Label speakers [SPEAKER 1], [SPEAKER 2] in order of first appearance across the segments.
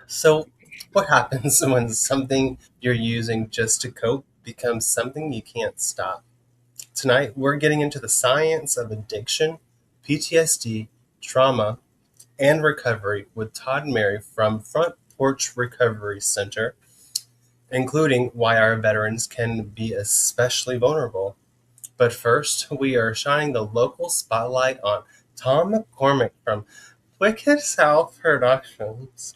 [SPEAKER 1] So, what happens when something you're using just to cope becomes something you can't stop? Tonight, we're getting into the science of addiction, PTSD, trauma, and recovery with Todd and Mary from Front Porch Recovery Center, including why our veterans can be especially vulnerable. But first, we are shining the local spotlight on Tom McCormick from Wicked South Productions.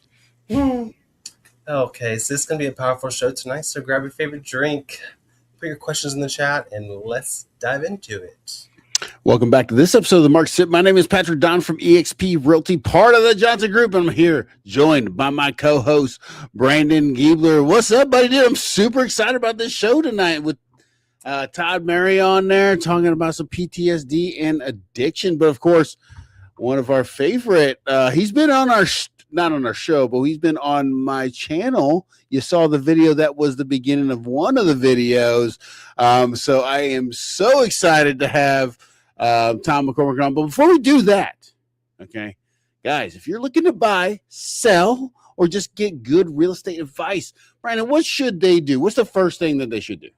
[SPEAKER 1] Okay, so this is going to be a powerful show tonight, so grab your favorite drink, put your questions in the chat, and let's dive into it.
[SPEAKER 2] Welcome back to this episode of the Mark Sip. My name is Patrick Don from eXp Realty, part of the Johnson Group, and I'm here joined by my co-host, Brandon Giebler. What's up, buddy? Dude, I'm super excited about this show tonight with Todd Mary on there talking about some PTSD and addiction. But, of course, one of our favorite, he's been on our not on our show, but he's been on my channel. You saw the video that was the beginning of one of the videos. So I am so excited to have Tom McCormick on. But before we do that, okay, guys, if you're looking to buy, sell, or just get good real estate advice, Brandon, what should they do? What's the first thing that they should do?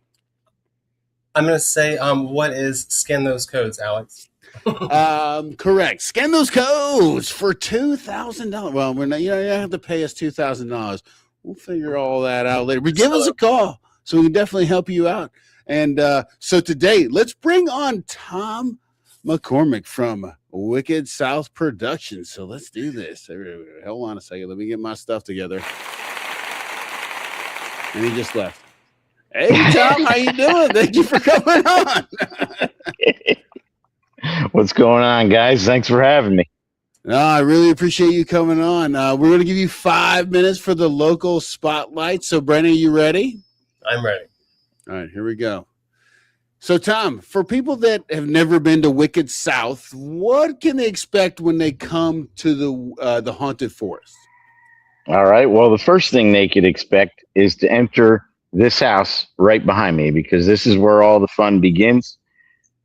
[SPEAKER 1] I'm going to say, what is scan those codes, Alex?
[SPEAKER 2] Correct. Scan those codes for $2,000. Well, we're not, you don't have to pay us $2,000. We'll figure all that out later. But give us a call so we can definitely help you out. And so today, let's bring on Tom McCormick from Wicked South Productions. So let's do this. Hold on a second. Let me get my stuff together. And he just left. Hey, Tom, how you doing? Thank you for coming on.
[SPEAKER 3] What's going on, guys? Thanks for having me.
[SPEAKER 2] No, I really appreciate you coming on. We're going to give you 5 minutes for the local spotlight. So, Brandon, are you ready?
[SPEAKER 1] I'm ready.
[SPEAKER 2] All right, here we go. So, Tom, for people that have never been to Wicked South, what can they expect when they come to the haunted forest?
[SPEAKER 3] All right. Well, the first thing they could expect is to enter this house right behind me, because this is where all the fun begins.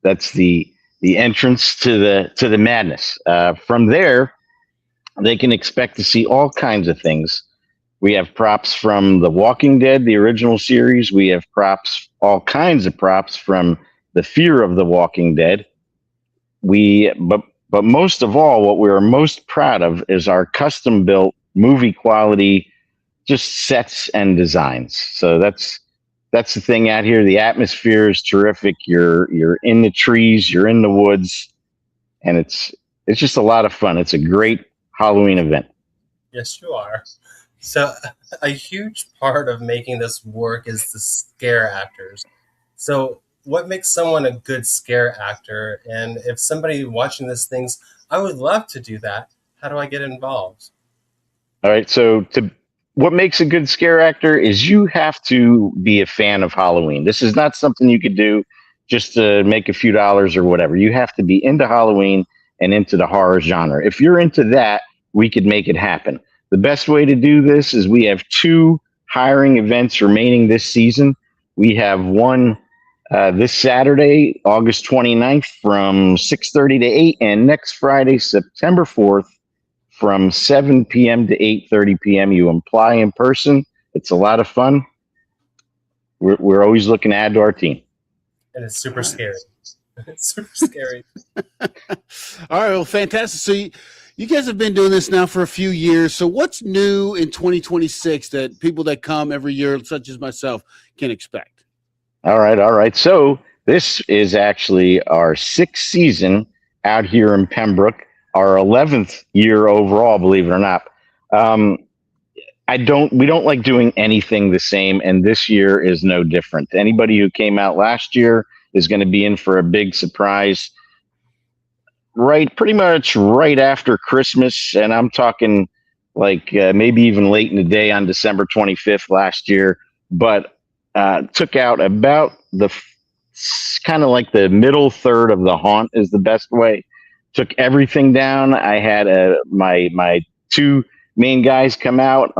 [SPEAKER 3] That's the entrance to the madness. From there, they can expect to see all kinds of things. We have props from The Walking Dead, the original series. We have props, all kinds of props from the Fear of the Walking Dead. But most of all, what we are most proud of is our custom built movie quality, just sets and designs. So that's the thing out here. The atmosphere is terrific. You're in the trees, you're in the woods, and it's just a lot of fun. It's a great Halloween event.
[SPEAKER 1] Yes, you are. So a huge part of making this work is the scare actors. So what makes someone a good scare actor? And if somebody watching this thinks, I would love to do that, how do I get involved?
[SPEAKER 3] All right. So what makes a good scare actor is you have to be a fan of Halloween. This is not something you could do just to make a few dollars or whatever. You have to be into Halloween and into the horror genre. If you're into that, we could make it happen. The best way to do this is we have 2 hiring events remaining this season. We have one this Saturday, August 29th from 6:30 to 8, and next Friday, September 4th, from 7 p.m. to 8:30 p.m. You apply in person. It's a lot of fun. We're always looking to add to our team.
[SPEAKER 1] And it's super scary. It's super scary.
[SPEAKER 2] All right, well, fantastic. So you guys have been doing this now for a few years. So what's new in 2026 that people that come every year, such as myself, can expect?
[SPEAKER 3] All right. So this is actually our 6th season out here in Pembroke, our 11th year overall, believe it or not. We don't like doing anything the same, and this year is no different. Anybody who came out last year is going to be in for a big surprise. pretty much right after Christmas, and I'm talking like maybe even late in the day on December 25th last year. But took out about the kind of like the middle third of the haunt is the best way. Took everything down. I had my two main guys come out.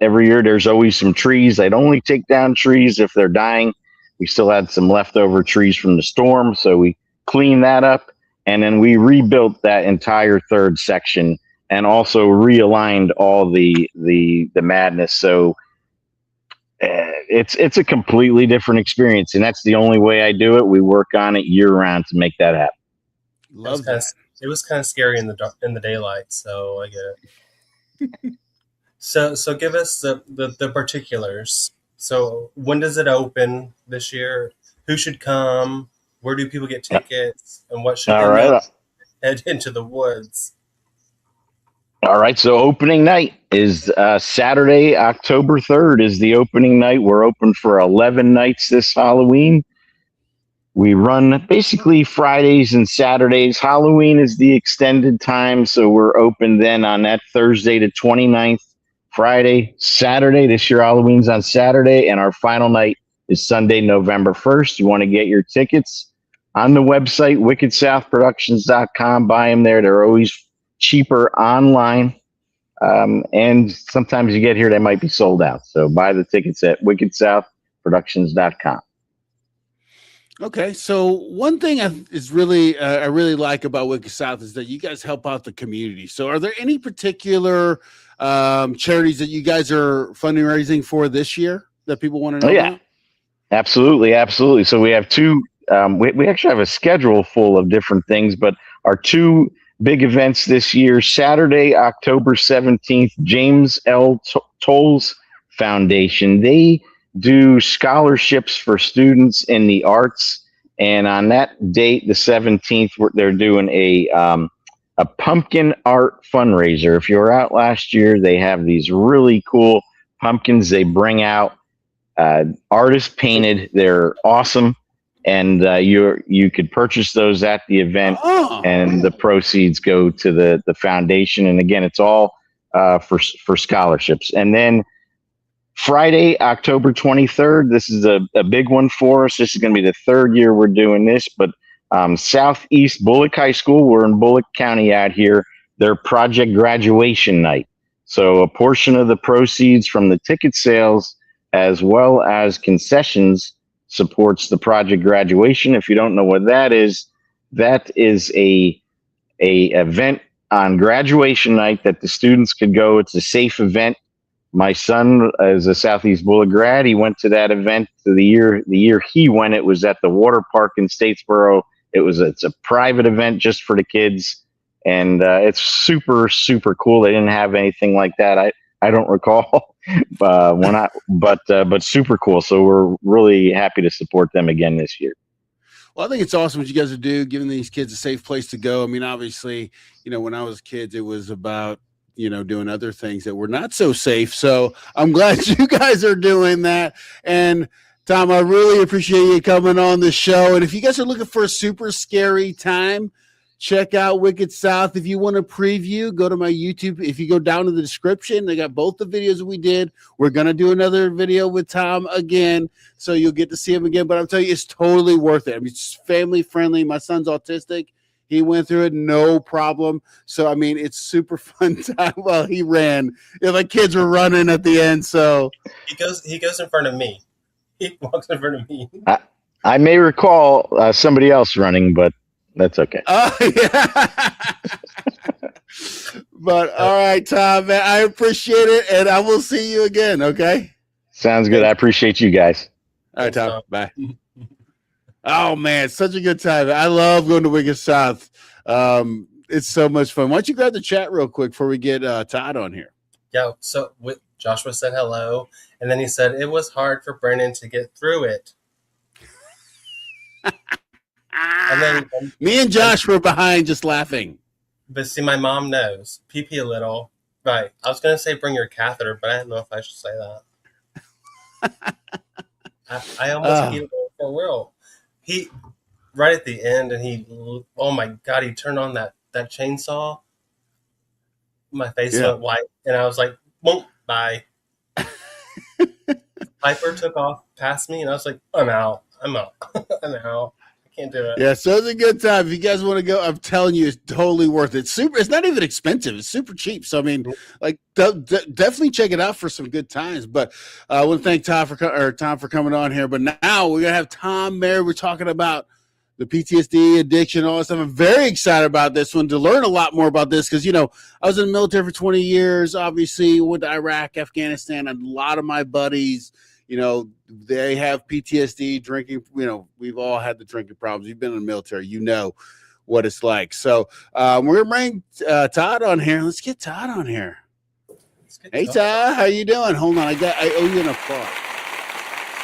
[SPEAKER 3] Every year there's always some trees. I'd only take down trees if they're dying. We still had some leftover trees from the storm, so we cleaned that up, and then we rebuilt that entire third section and also realigned all the madness. So it's a completely different experience, and that's the only way I do it. We work on it year round to make that happen.
[SPEAKER 2] Love that.
[SPEAKER 1] It was kind of scary in the daylight, so I get it. So give us the particulars. So when does it open this year? Who should come? Where do people get tickets? And what should
[SPEAKER 3] All
[SPEAKER 1] they know?
[SPEAKER 3] right.
[SPEAKER 1] Head into the woods.
[SPEAKER 3] All right. So opening night is Saturday, October 3rd is the opening night. We're open for 11 nights this Halloween. We run basically Fridays and Saturdays. Halloween is the extended time, so we're open then on that Thursday the 29th, Friday, Saturday. This year Halloween's on Saturday, and our final night is Sunday, November 1st. You want to get your tickets on the website, wickedsouthproductions.com. Buy them there. They're always cheaper online. And sometimes you get here, they might be sold out. So buy the tickets at wickedsouthproductions.com.
[SPEAKER 2] Okay, so one thing I really like about Wicked South is that you guys help out the community. So, are there any particular charities that you guys are fundraising for this year that people want to know about?
[SPEAKER 3] Absolutely. So we have two. We actually have a schedule full of different things, but our two big events this year: Saturday, October 17th, James L. Tolles Foundation. They do scholarships for students in the arts, and on that date, the 17th, they're doing a pumpkin art fundraiser. If you were out last year, they have these really cool pumpkins they bring out, artist painted. They're awesome, and you could purchase those at the event, and the proceeds go to the foundation. And again, it's all for scholarships. And then Friday, October 23rd, this is a big one for us. This is going to be the third year we're doing this, but Southeast Bullock High School, we're in Bullock County out here, their project graduation night. So a portion of the proceeds from the ticket sales as well as concessions supports the project graduation. If you don't know what that is a event on graduation night that the students could go. It's a safe event. My son is a Southeast Bullock grad. He went to that event the year he went. It was at the water park in Statesboro. It's a private event just for the kids, and it's super cool. They didn't have anything like that. I don't recall but super cool. So we're really happy to support them again this year.
[SPEAKER 2] Well, I think it's awesome what you guys are doing, giving these kids a safe place to go. I mean, obviously, when I was kids, it was about doing other things that were not so safe. So I'm glad you guys are doing that. And Tom, I really appreciate you coming on the show. And if you guys are looking for a super scary time, check out Wicked South. If you want to preview, go to my YouTube. If you go down to the description, they got both the videos that we did. We're going to do another video with Tom again, so you'll get to see him again. But I'll tell you, it's totally worth it. I mean, it's family friendly. My son's autistic. He went through it, no problem. So, I mean, it's super fun time. Well, he ran. Like kids were running at the end. So
[SPEAKER 1] he goes in front of me. He walks in front of me.
[SPEAKER 3] I may recall somebody else running, but that's okay.
[SPEAKER 2] Oh, yeah. But all right, Tom, man, I appreciate it, and I will see you again, okay?
[SPEAKER 3] Sounds good. I appreciate you guys.
[SPEAKER 2] All right, Tom. Bye. Oh, man, such a good time. I love going to Wicked South. It's so much fun. Why don't you grab the chat real quick before we get Todd on here?
[SPEAKER 1] Yeah, so Joshua said hello, and then he said it was hard for Brennan to get through it. And then
[SPEAKER 2] me and Josh were behind just laughing.
[SPEAKER 1] But see, my mom knows. Pee a little. Right. I was going to say bring your catheter, but I don't know if I should say that. I almost peed for real. right at the end, and oh my God, he turned on that chainsaw. My face
[SPEAKER 2] Yeah.
[SPEAKER 1] went white, and I was like, "Boom, bye." Piper took off past me, and I was like, "I'm out. I'm out. I'm out. I can't do it."
[SPEAKER 2] Yeah, so it's a good time. If you guys want to go, I'm telling you, it's totally worth it. Super, it's not even expensive. It's super cheap. So I mean, like, definitely check it out for some good times. But I want to thank Tom for coming on here. But now we're gonna have Tom Mary. We're talking about the PTSD addiction, all that stuff. I'm very excited about this one to learn a lot more about this because I was in the military for 20 years. Obviously, went to Iraq, Afghanistan. A lot of my buddies, they have PTSD, drinking. We've all had the drinking problems. You've been in the military, what it's like. So we're gonna bring Todd on here. Let's get Todd on here. Hey Todd, how you doing? Hold on, I owe you an applause.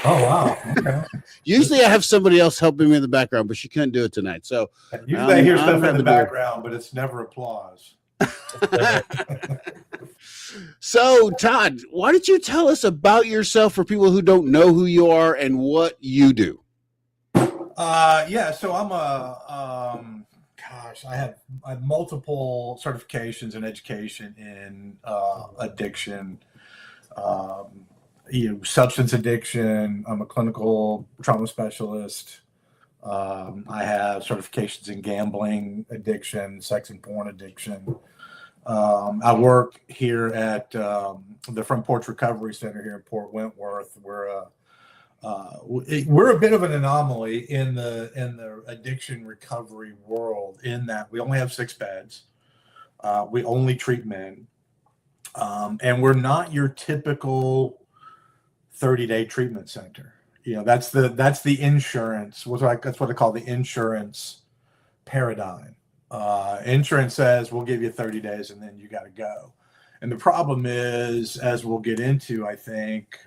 [SPEAKER 4] Oh wow! Okay.
[SPEAKER 2] Usually I have somebody else helping me in the background, but she couldn't do it tonight. So
[SPEAKER 4] usually I hear stuff in the background, but it's never applause.
[SPEAKER 2] So, Todd, why don't you tell us about yourself for people who don't know who you are and what you do?
[SPEAKER 4] Yeah, so I'm I have multiple certifications in education in addiction, substance addiction. I'm a clinical trauma specialist. I have certifications in gambling addiction, sex and porn addiction. I work here at the From Porch Recovery Center here in Port Wentworth. We're a bit of an anomaly in the addiction recovery world in that we only have 6 beds. We only treat men, and we're not your typical 30-day treatment center. That's the insurance. That's what I call the insurance paradigm. Insurance says we'll give you 30 days and then you got to go. And the problem is, as we'll get into, I think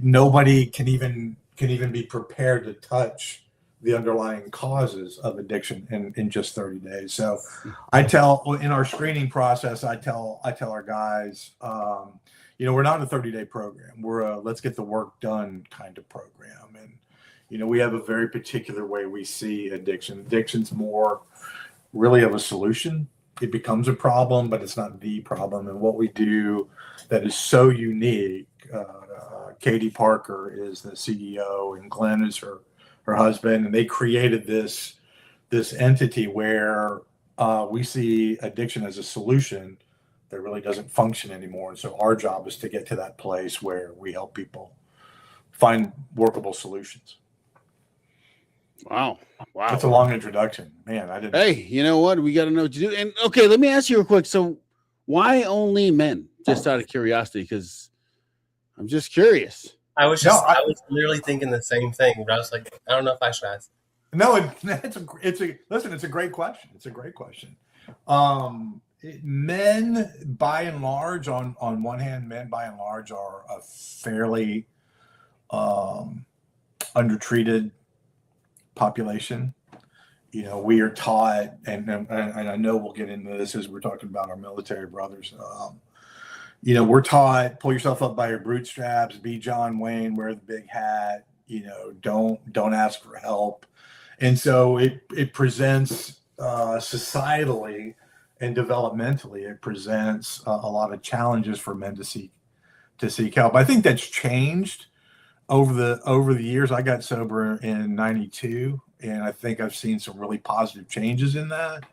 [SPEAKER 4] nobody can even be prepared to touch the underlying causes of addiction in just 30 days. So in our screening process, I tell our guys, we're not a 30-day program. We're a let's get the work done kind of program. And we have a very particular way we see addiction. Addiction's more really of a solution. It becomes a problem, but it's not the problem. And what we do that is so unique, Katie Parker is the CEO and Glenn is her husband, and they created this entity where we see addiction as a solution that really doesn't function anymore. And so our job is to get to that place where we help people find workable solutions.
[SPEAKER 2] Wow.
[SPEAKER 4] That's a long introduction, man. I didn't.
[SPEAKER 2] Hey, you know what? We got to know what to do. And okay, let me ask you real quick. So, why only men? Just out of curiosity, because I'm just curious.
[SPEAKER 1] I was literally thinking the same thing, but I was like, I don't know if I should ask.
[SPEAKER 4] No, it's a great question. It's a great question. Men, by and large, on one hand, men by and large are a fairly undertreated population. We are taught, and I know we'll get into this as we're talking about our military brothers. We're taught, pull yourself up by your bootstraps, be John Wayne, wear the big hat, don't ask for help. And so it presents societally and developmentally, it presents a lot of challenges for men to seek help. I think that's changed over the years. I got sober in 92, and I think I've seen some really positive changes in that.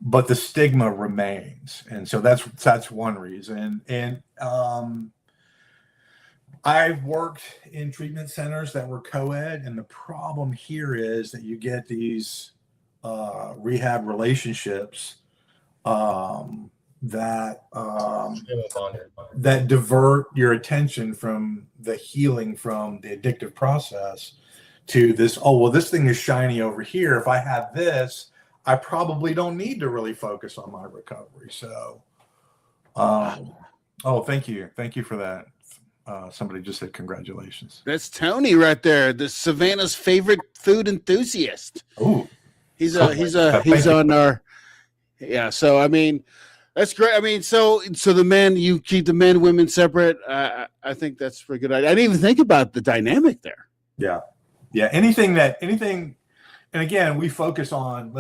[SPEAKER 4] But the stigma remains, and so that's one reason. And I've worked in treatment centers that were co-ed, and the problem here is that you get these rehab relationships that divert your attention from the healing from the addictive process to this. Oh, well, this thing is shiny over here. If I have this, I probably don't need to really focus on my recovery. So, thank you for that. Somebody just said congratulations.
[SPEAKER 2] That's Tony right there, the Savannah's favorite food enthusiast.
[SPEAKER 4] Oh,
[SPEAKER 2] he's on our. Yeah, so I mean, that's great. I mean, so the men, you keep the men, women separate. I think that's a pretty good idea. I didn't even think about the dynamic there.
[SPEAKER 4] Yeah. Yeah. Anything, and again, we focus on,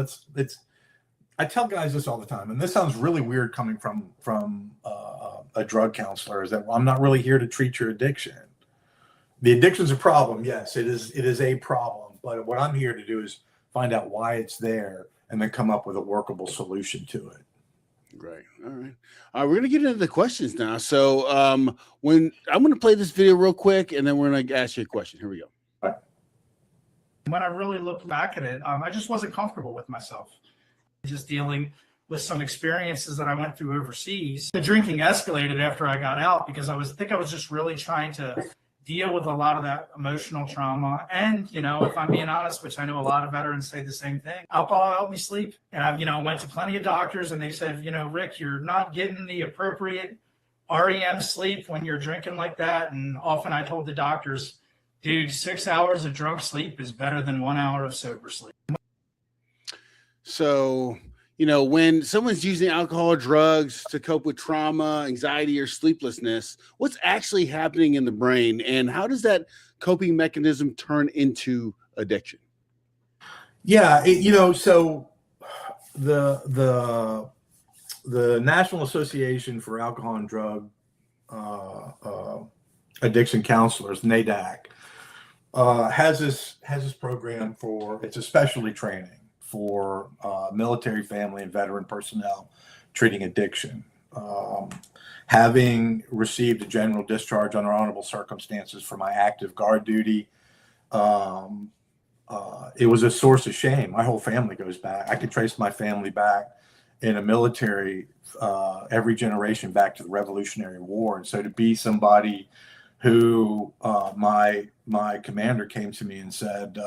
[SPEAKER 4] I tell guys this all the time, and this sounds really weird coming from a drug counselor, is that I'm not really here to treat your addiction. The addiction's a problem. Yes, it is a problem. But what I'm here to do is find out why it's there and then come up with a workable solution to it.
[SPEAKER 2] Great. All right. We're going to get into the questions now. So when I'm going to play this video real quick, and then we're going to ask you a question. Here we go.
[SPEAKER 4] All right.
[SPEAKER 5] When I really looked back at it, I just wasn't comfortable with myself. Just dealing with some experiences that I went through overseas. The drinking escalated after I got out because I was just really trying to deal with a lot of that emotional trauma. And, if I'm being honest, which I know a lot of veterans say the same thing, alcohol helped me sleep. And I, went to plenty of doctors and they said, Rick, you're not getting the appropriate REM sleep when you're drinking like that. And often I told the doctors, dude, 6 hours of drunk sleep is better than 1 hour of sober sleep.
[SPEAKER 2] So, when someone's using alcohol or drugs to cope with trauma, anxiety, or sleeplessness, what's actually happening in the brain, and how does that coping mechanism turn into addiction?
[SPEAKER 4] Yeah, so the National Association for Alcohol and Drug Addiction Counselors, NADAC, has this program it's a specialty training for military, family, and veteran personnel treating addiction. Having received a general discharge under honorable circumstances for my active guard duty, it was a source of shame. My whole family goes back. I could trace my family back in a military, every generation back to the Revolutionary War. And so to be somebody who my commander came to me and said,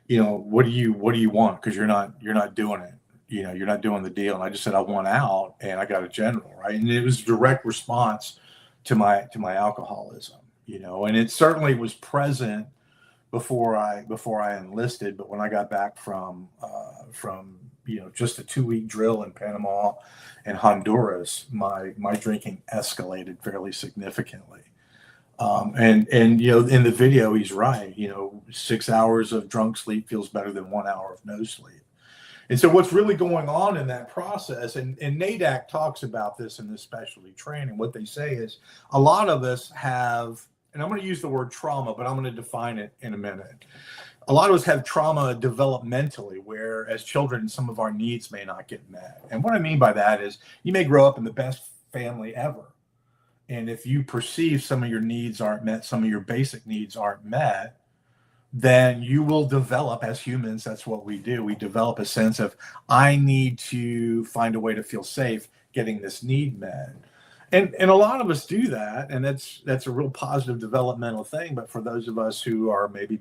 [SPEAKER 4] what do you want? Because you're not doing it. You're not doing the deal. And I just said, I want out, and I got a general, right? And it was a direct response to my alcoholism, and it certainly was present before I enlisted. But when I got back from just a 2-week drill in Panama and Honduras, my drinking escalated fairly significantly. And in the video, he's right. 6 hours of drunk sleep feels better than 1 hour of no sleep. And so what's really going on in that process, and NADAC talks about this in this specialty training, what they say is a lot of us have, and I'm going to use the word trauma, but I'm going to define it in a minute. A lot of us have trauma developmentally, where as children, some of our needs may not get met. And what I mean by that is you may grow up in the best family ever. And if you perceive some of your needs aren't met, some of your basic needs aren't met, then you will develop, as humans, that's what we do. We develop a sense of, I need to find a way to feel safe getting this need met. And a lot of us do that, and that's a real positive developmental thing. But for those of us who are maybe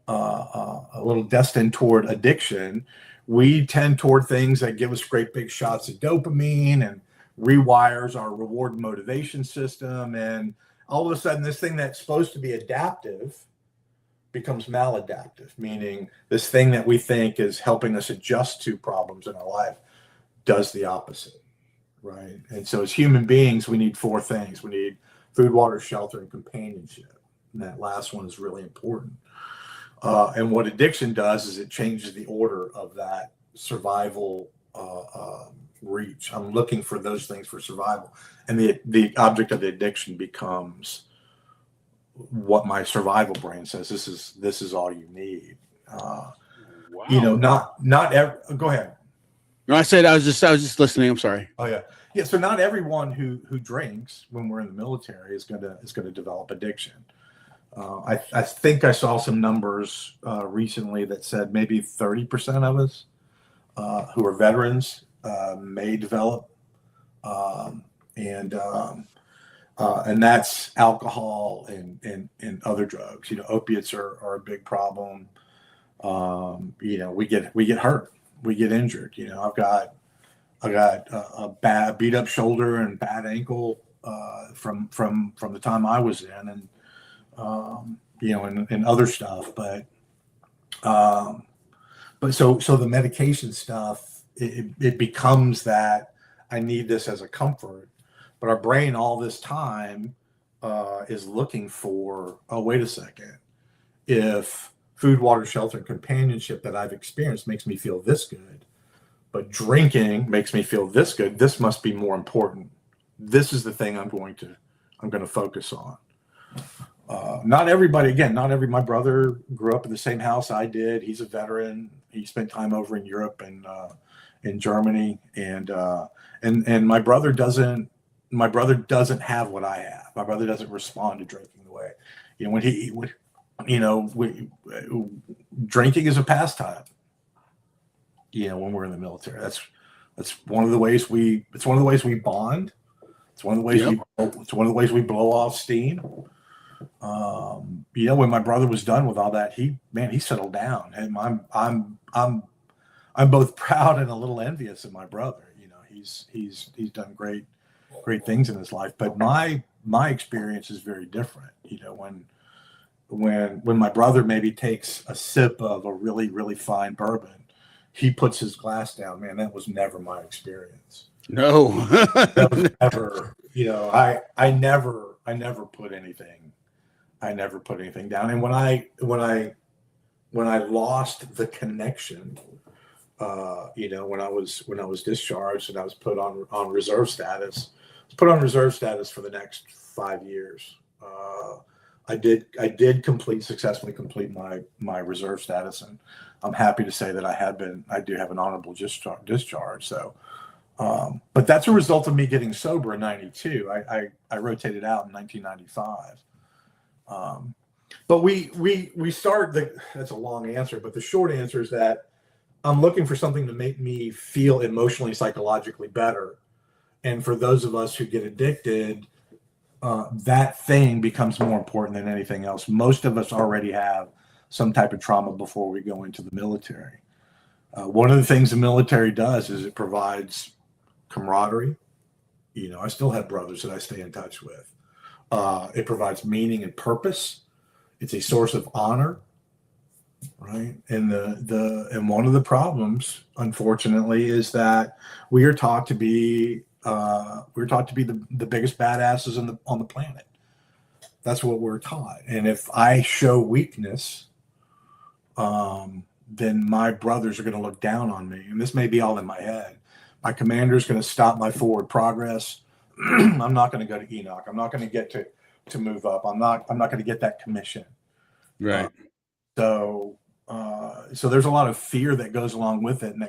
[SPEAKER 4] a little destined toward addiction, we tend toward things that give us great big shots of dopamine and rewires our reward and motivation system. And all of a sudden, this thing that's supposed to be adaptive becomes maladaptive, meaning this thing that we think is helping us adjust to problems in our life does the opposite, right? And so as human beings, we need 4 things. We need food, water, shelter, and companionship. And that last one is really important. And what addiction does is it changes the order of that survival reach. I'm looking for those things for survival. And the object of the addiction becomes what my survival brain says. This is all you need.
[SPEAKER 2] Wow.
[SPEAKER 4] Not every. Go ahead.
[SPEAKER 2] No, I said I was just listening. I'm sorry.
[SPEAKER 4] Oh yeah. So not everyone who drinks when we're in the military is gonna develop addiction. I think I saw some numbers recently that said maybe 30% of us who are veterans may develop, and that's alcohol and other drugs. Opiates are a big problem. We get hurt, we get injured. I got a bad beat up shoulder and bad ankle from the time I was in, and other stuff. But so the medication stuff, it becomes that I need this as a comfort. But our brain all this time is looking for, oh, wait a second. if food, water, shelter, and companionship that I've experienced makes me feel this good, but drinking makes me feel this good, this must be more important. This is the thing I'm going to focus on. Not everybody, again, my brother grew up in the same house I did. He's a veteran. He spent time over in Europe and in Germany, and my brother doesn't have what I have. My brother doesn't respond to drinking the way, drinking is a pastime. When we're in the military, that's one of the ways we bond. It's one of the ways we blow off steam. When my brother was done with all that, he settled down, and I'm both proud and a little envious of my brother. He's done great things in his life, but my experience is very different. When my brother maybe takes a sip of a really, really fine bourbon, he puts his glass down. Man, that was never my experience.
[SPEAKER 2] No,
[SPEAKER 4] That was never. I never put anything. I never put anything down. And when I lost the connection, when I was discharged and I was put on reserve status, for the next 5 years. I did successfully complete my reserve status, and I'm happy to say that I do have an honorable discharge. So, but that's a result of me getting sober in '92. I rotated out in 1995. But we started that's a long answer, but the short answer is that I'm looking for something to make me feel emotionally, psychologically better. And for those of us who get addicted, that thing becomes more important than anything else. Most of us already have some type of trauma before we go into the military. One of the things the military does is it provides camaraderie. I still have brothers that I stay in touch with. It provides meaning and purpose. It's a source of honor, right? And and one of the problems, unfortunately, is that we are taught to be the biggest badasses on the planet. That's what we're taught. And if I show weakness, then my brothers are going to look down on me. And this may be all in my head. My commander is going to stop my forward progress. I'm not going to go to Enoch. I'm not going to get to move up. I'm not going to get that commission.
[SPEAKER 2] right.
[SPEAKER 4] So there's a lot of fear that goes along with it, and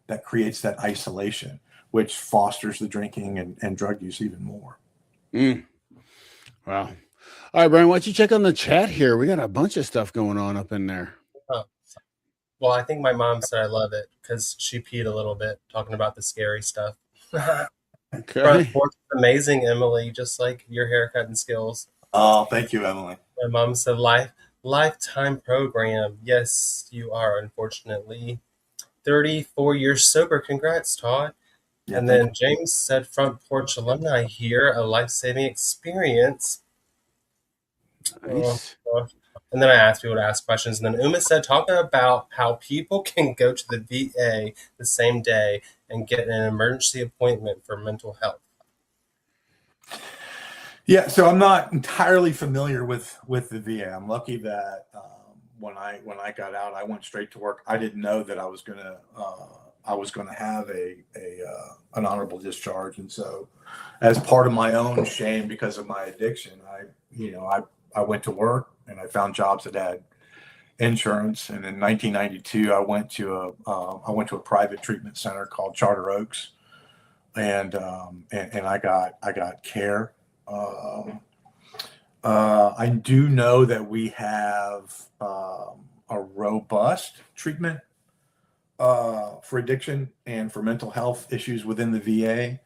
[SPEAKER 4] that creates that isolation, which fosters the drinking and drug use even more.
[SPEAKER 2] Wow. All right, Brian, why don't you check on the chat here? We got a bunch of stuff going on up in there.
[SPEAKER 1] Oh. Well, I think my mom said I love it because she peed a little bit talking about the scary stuff.
[SPEAKER 2] Okay.
[SPEAKER 1] Front porch is amazing, Emily, just like your haircutting skills.
[SPEAKER 4] Oh, thank you, Emily.
[SPEAKER 1] My mom said lifetime program. Yes, you are, unfortunately. 34 years sober. Congrats, Todd.
[SPEAKER 4] Yeah,
[SPEAKER 1] and then James said front porch alumni here, a life-saving experience.
[SPEAKER 2] Nice.
[SPEAKER 1] And then I asked people to ask questions. And then Uma said, talk about how people can go to the VA the same day and get an emergency appointment for mental health.
[SPEAKER 4] Yeah, so I'm not entirely familiar with the VA. I'm lucky that when I got out, I went straight to work. I didn't know that I was gonna have an honorable discharge, and so as part of my own shame because of my addiction, I went to work and I found jobs that had insurance. And in 1992, I went to a private treatment center called Charter Oaks, and I got care. I do know that we have a robust treatment for addiction and for mental health issues within the VA.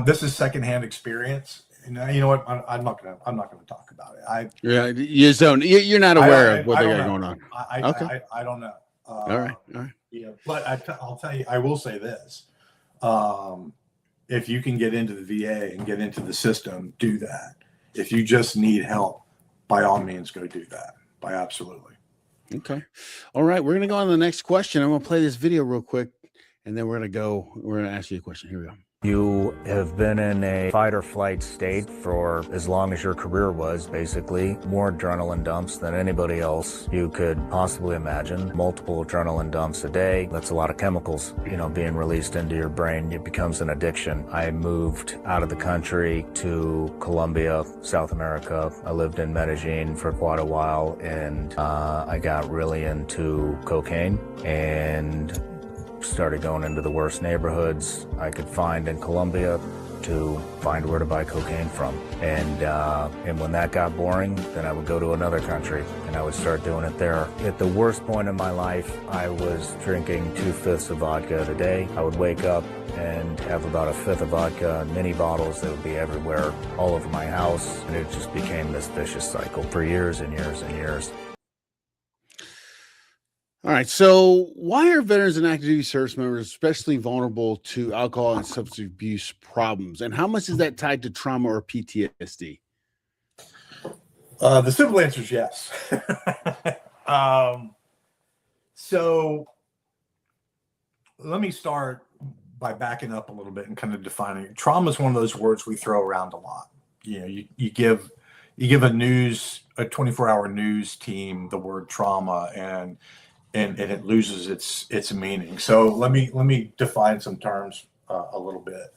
[SPEAKER 4] This is secondhand experience. And you know what? I'm not gonna talk about it.
[SPEAKER 2] You just don't. You're not aware of what they got going on.
[SPEAKER 4] I don't know.
[SPEAKER 2] All right.
[SPEAKER 4] Yeah, but I'll tell you. I will say this: if you can get into the VA and get into the system, do that. If you just need help, by all means, go do that. Absolutely.
[SPEAKER 2] Okay. All right. We're gonna go on to the next question. I'm gonna play this video real quick, and then we're gonna ask you a question. Here we go.
[SPEAKER 6] You have been in a fight or flight state for as long as your career was, basically. More adrenaline dumps than anybody else you could possibly imagine. Multiple adrenaline dumps a day. That's a lot of chemicals, being released into your brain. It becomes an addiction. I moved out of the country to Colombia, South America. I lived in Medellin for quite a while, and I got really into cocaine and started going into the worst neighborhoods I could find in Colombia to find where to buy cocaine from. And when that got boring, then I would go to another country and I would start doing it there. At the worst point in my life, I was drinking 2/5 of vodka a day. I would wake up and have about 1/5 of vodka in mini bottles that would be everywhere, all over my house. And it just became this vicious cycle for years and years and years.
[SPEAKER 2] All right. So why are veterans and active duty service members especially vulnerable to alcohol and substance abuse problems? And how much is that tied to trauma or PTSD?
[SPEAKER 4] The simple answer is yes. So let me start by backing up a little bit and kind of defining it. Trauma is one of those words we throw around a lot. You give a 24-hour news team the word trauma and it loses its meaning. So let me define some terms a little bit.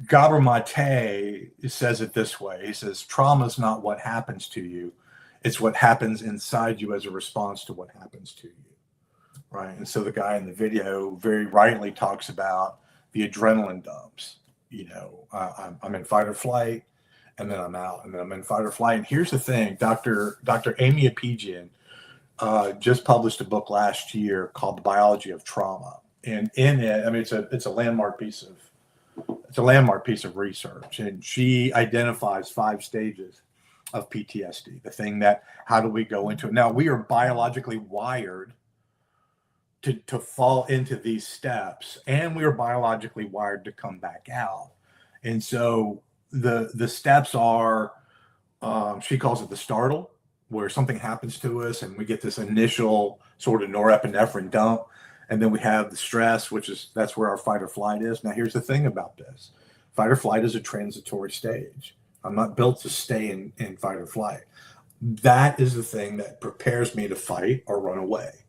[SPEAKER 4] Gabor Mate says it this way. He says, trauma is not what happens to you. It's what happens inside you as a response to what happens to you. Right. And so the guy in the video very rightly talks about the adrenaline dumps. I'm in fight or flight, and then I'm out, and then I'm in fight or flight. And here's the thing, Dr. Amy Apigian just published a book last year called The Biology of Trauma. And in it, it's a landmark piece of research. And she identifies 5 stages of PTSD. The thing that, how do we go into it? Now, we are biologically wired to fall into these steps, and we are biologically wired to come back out. And so the steps are, she calls it the startle, where something happens to us and we get this initial sort of norepinephrine dump. And then we have the stress, that's where our fight or flight is. Now, here's the thing about this. Fight or flight is a transitory stage. I'm not built to stay in fight or flight. That is the thing that prepares me to fight or run away.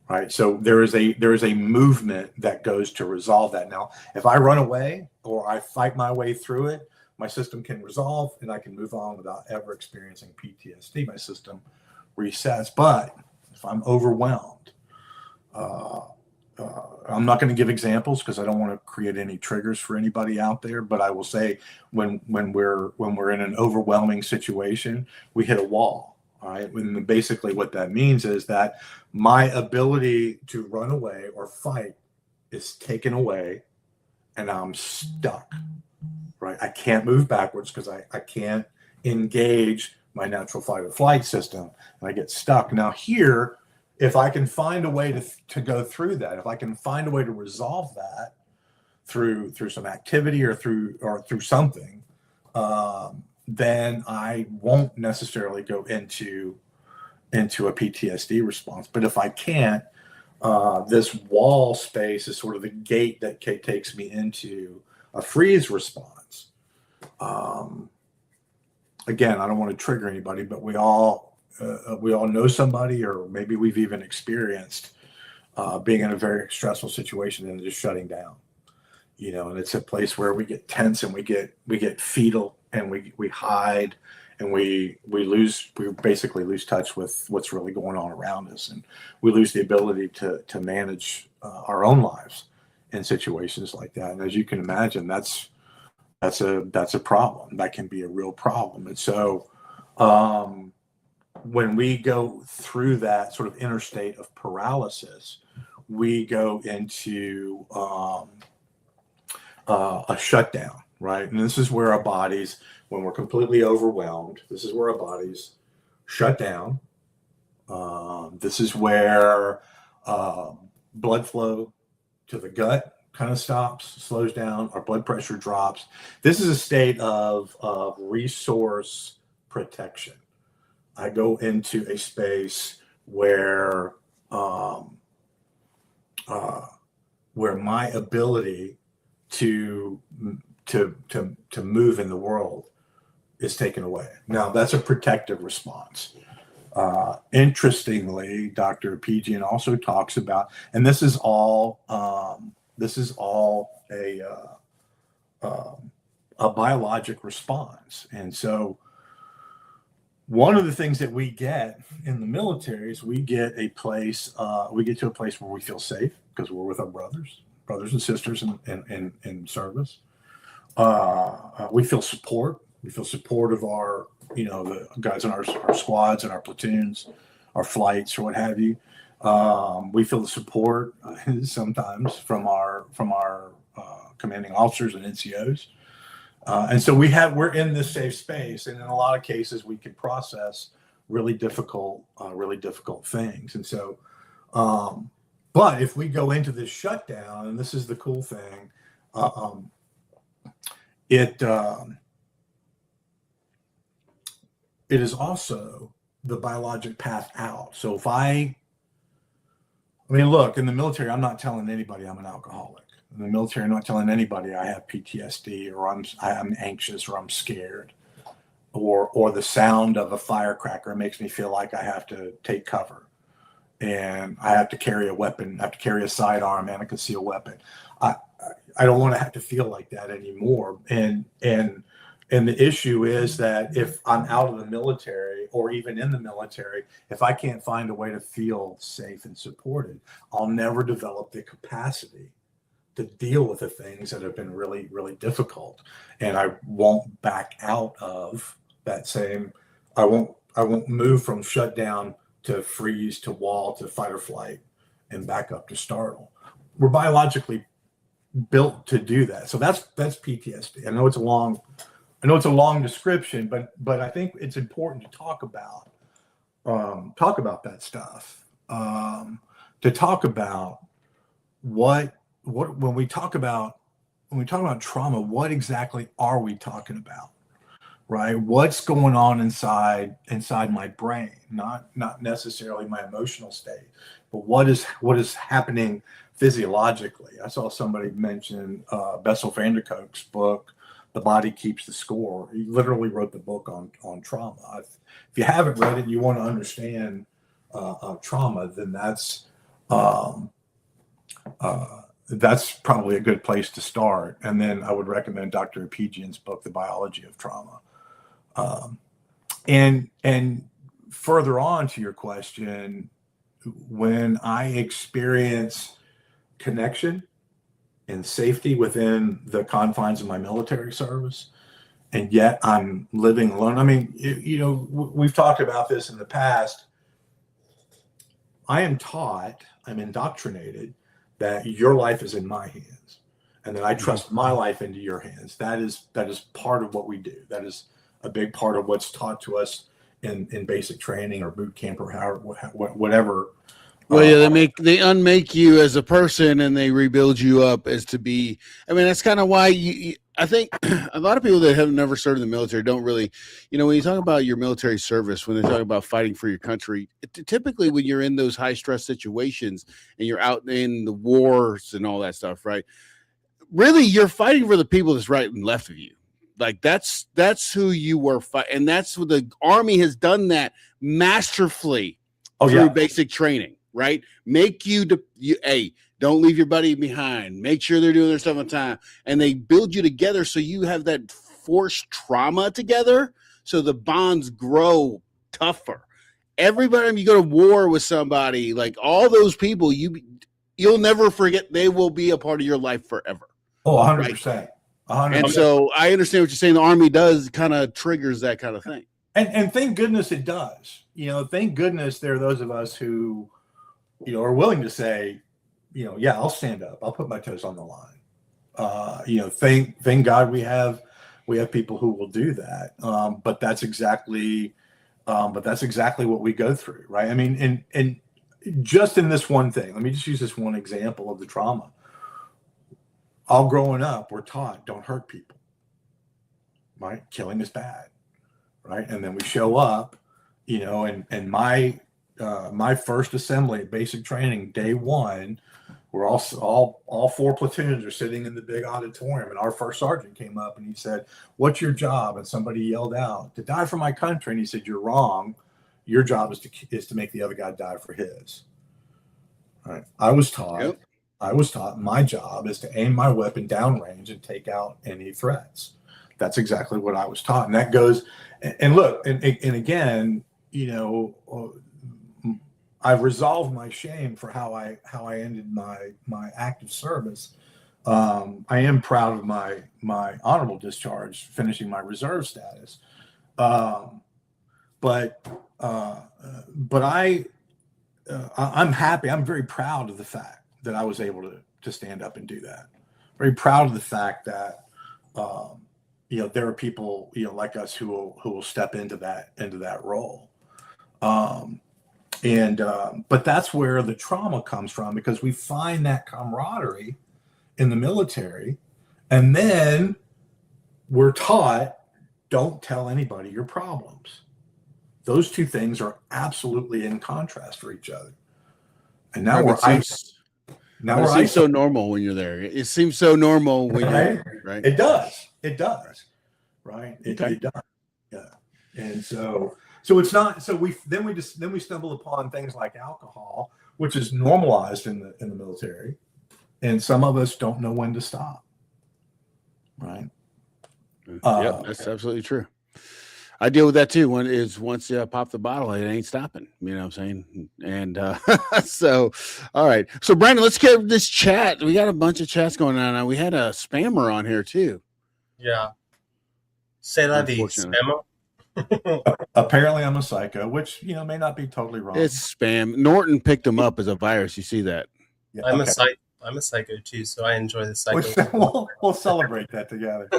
[SPEAKER 4] Right. So there is a movement that goes to resolve that. Now, if I run away or I fight my way through it, my system can resolve and I can move on without ever experiencing PTSD. My system resets. But if I'm overwhelmed, I'm not going to give examples because I don't want to create any triggers for anybody out there. But I will say when we're in an overwhelming situation, we hit a wall. All right. And basically what that means is that my ability to run away or fight is taken away and I'm stuck. Right. I can't move backwards because I can't engage my natural fight or flight system and I get stuck. Now here, if I can find a way to go through that, if I can find a way to resolve that through some activity or through something, then I won't necessarily go into a PTSD response. But if I can't, this wall space is sort of the gate that takes me into a freeze response. Again, I don't want to trigger anybody, but we all know somebody, or maybe we've even experienced being in a very stressful situation and just shutting down. And it's a place where we get tense and we get fetal and we hide and we basically lose touch with what's really going on around us, and we lose the ability to manage our own lives in situations like that. And as you can imagine, that's a problem. That can be a real problem. And so when we go through that sort of inner state of paralysis, we go into a shutdown, right? And this is where our bodies, when we're completely overwhelmed, this is where our bodies shut down. This is where blood flow to the gut kind of stops, slows down, our blood pressure drops. This is a state of resource protection. I go into a space where where my ability to move in the world is taken away. Now, that's a protective response. Interestingly, Dr. Pijian also talks about, and this is all a biologic response. And so one of the things that we get in the military is we get to a place where we feel safe because we're with our brothers and sisters in service. We feel support. We feel support of our, the guys in our squads and our platoons, our flights or what have you. We feel the support sometimes from our commanding officers and NCOs. And so we're in this safe space, and in a lot of cases we can process really difficult things. And so, but if we go into this shutdown, and this is the cool thing, it is also the biologic path out. So if I mean, look, in the military, I'm not telling anybody I'm an alcoholic. In the military, I'm not telling anybody I have PTSD or I'm anxious or I'm scared, or the sound of a firecracker makes me feel like I have to take cover and I have to carry a weapon, I have to carry a sidearm and a concealed weapon. I don't want to have to feel like that anymore. And the issue is that if I'm out of the military or even in the military, if I can't find a way to feel safe and supported, I'll never develop the capacity to deal with the things that have been really, really difficult. And I won't back out of that same, I won't move from shutdown to freeze to wall to fight or flight and back up to startle. We're biologically built to do that. So that's PTSD. I know it's a long description, but I think it's important to talk about that stuff. To talk about what when we talk about trauma, what exactly are we talking about, right? What's going on inside my brain, not necessarily my emotional state, but what is happening physiologically. I saw somebody mention Bessel van der Kolk's book, The Body Keeps the Score. He literally wrote the book on trauma. If you haven't read it and you want to understand trauma, then that's probably a good place to start. And then I would recommend Dr. Pijian's book, The Biology of Trauma. And further on to your question, when I experience connection and safety within the confines of my military service, and yet I'm living alone. I mean, we've talked about this in the past. I'm indoctrinated that your life is in my hands and that I trust my life into your hands. That is part of what we do. That is a big part of what's taught to us in basic training or boot camp or whatever.
[SPEAKER 2] Well, yeah, they unmake you as a person and they rebuild you up as to be. I mean, that's kind of why I think a lot of people that have never served in the military don't really, when you talk about your military service, when they talk about fighting for your country, typically when you're in those high stress situations and you're out in the wars and all that stuff, right? Really, you're fighting for the people that's right and left of you. Like that's who you were fighting, and that's what the Army has done that masterfully through basic training. Right? Make you don't leave your buddy behind. Make sure they're doing their stuff on time. And they build you together so you have that forced trauma together. So the bonds grow tougher. Every time you go to war with somebody, like all those people, you'll never forget. They will be a part of your life forever.
[SPEAKER 4] Oh, 100%. Right? 100%.
[SPEAKER 2] And so I understand what you're saying. The Army does kind of triggers that kind of thing.
[SPEAKER 4] And thank goodness it does. Thank goodness there are those of us who are willing to say, I'll stand up. I'll put my toes on the line. Thank God we have people who will do that. But that's exactly what we go through, right? I mean, and just in this one thing, let me just use this one example of the trauma. All growing up, we're taught don't hurt people, right? Killing is bad, right? And then we show up, and my first assembly, basic training, day one, we're all four platoons are sitting in the big auditorium, and our first sergeant came up and he said, "What's your job?" And somebody yelled out, "To die for my country." And he said, "You're wrong. Your job is to make the other guy die for his." All right. I was taught my job is to aim my weapon downrange and take out any threats. That's exactly what I was taught. And that goes, and look, and again, I've resolved my shame for how I ended my active service. I am proud of my honorable discharge, finishing my reserve status. But I'm happy. I'm very proud of the fact that I was able to stand up and do that. Very proud of the fact that there are people like us who will step into that role. But that's where the trauma comes from, because we find that camaraderie in the military, and then we're taught, don't tell anybody your problems. Those two things are absolutely in contrast for each other. And now
[SPEAKER 2] it seems so normal when you're there. It seems so normal when you're right.
[SPEAKER 4] It does. Right. It does. Yeah. And so it's not. So we stumble upon things like alcohol, which is normalized in the military, and some of us don't know when to stop. Right.
[SPEAKER 2] Yeah, that's absolutely true. I deal with that too. Once you pop the bottle, it ain't stopping. You know what I'm saying? And so, all right. So Brandon, let's get this chat. We got a bunch of chats going on. We had a spammer on here too.
[SPEAKER 1] Yeah. Say that, the spammer.
[SPEAKER 4] Apparently I'm a psycho, which may not be totally wrong.
[SPEAKER 2] It's spam. Norton picked him up as a virus. You see that?
[SPEAKER 1] Yeah, I'm a psycho too, so I enjoy the psycho.
[SPEAKER 4] We'll celebrate that together.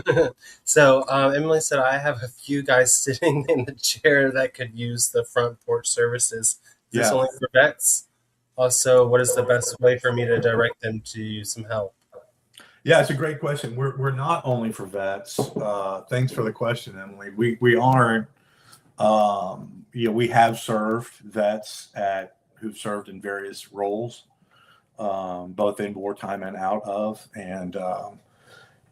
[SPEAKER 1] So Emily said, I have a few guys sitting in the chair that could use the front porch services. Is this only for vets? Also, what is the best way for me to direct them to some help?
[SPEAKER 4] Yeah, it's a great question. We're not only for vets. Thanks for the question, Emily. We aren't. We have served vets who've served in various roles, both in wartime and out of. And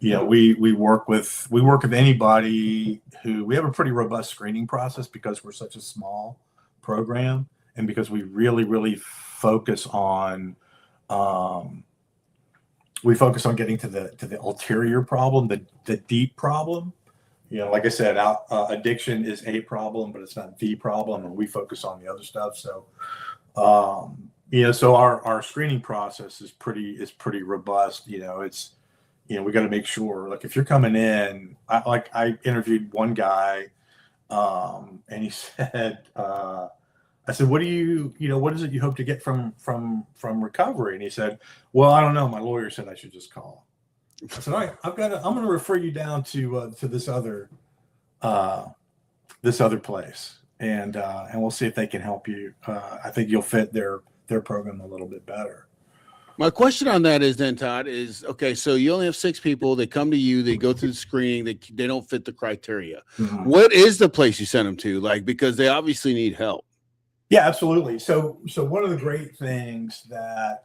[SPEAKER 4] we work with anybody who. We have a pretty robust screening process because we're such a small program, and because we really focus on. We focus on getting to the ulterior problem, the deep problem. Like I said, addiction is a problem, but it's not the problem, and we focus on the other stuff. So, so our screening process is pretty robust. It's we got to make sure. Like if you're coming in, I interviewed one guy, and he said. I said, what is it you hope to get from recovery? And he said, well, I don't know. My lawyer said I should just call. I said, all right, I'm going to refer you down to this other place. And we'll see if they can help you. I think you'll fit their program a little bit better.
[SPEAKER 2] My question on that is then, Todd, is, okay, so you only have 6 people. They come to you. They go through the screening. They don't fit the criteria. Mm-hmm. What is the place you send them to? Because they obviously need help.
[SPEAKER 4] Yeah, absolutely. So one of the great things that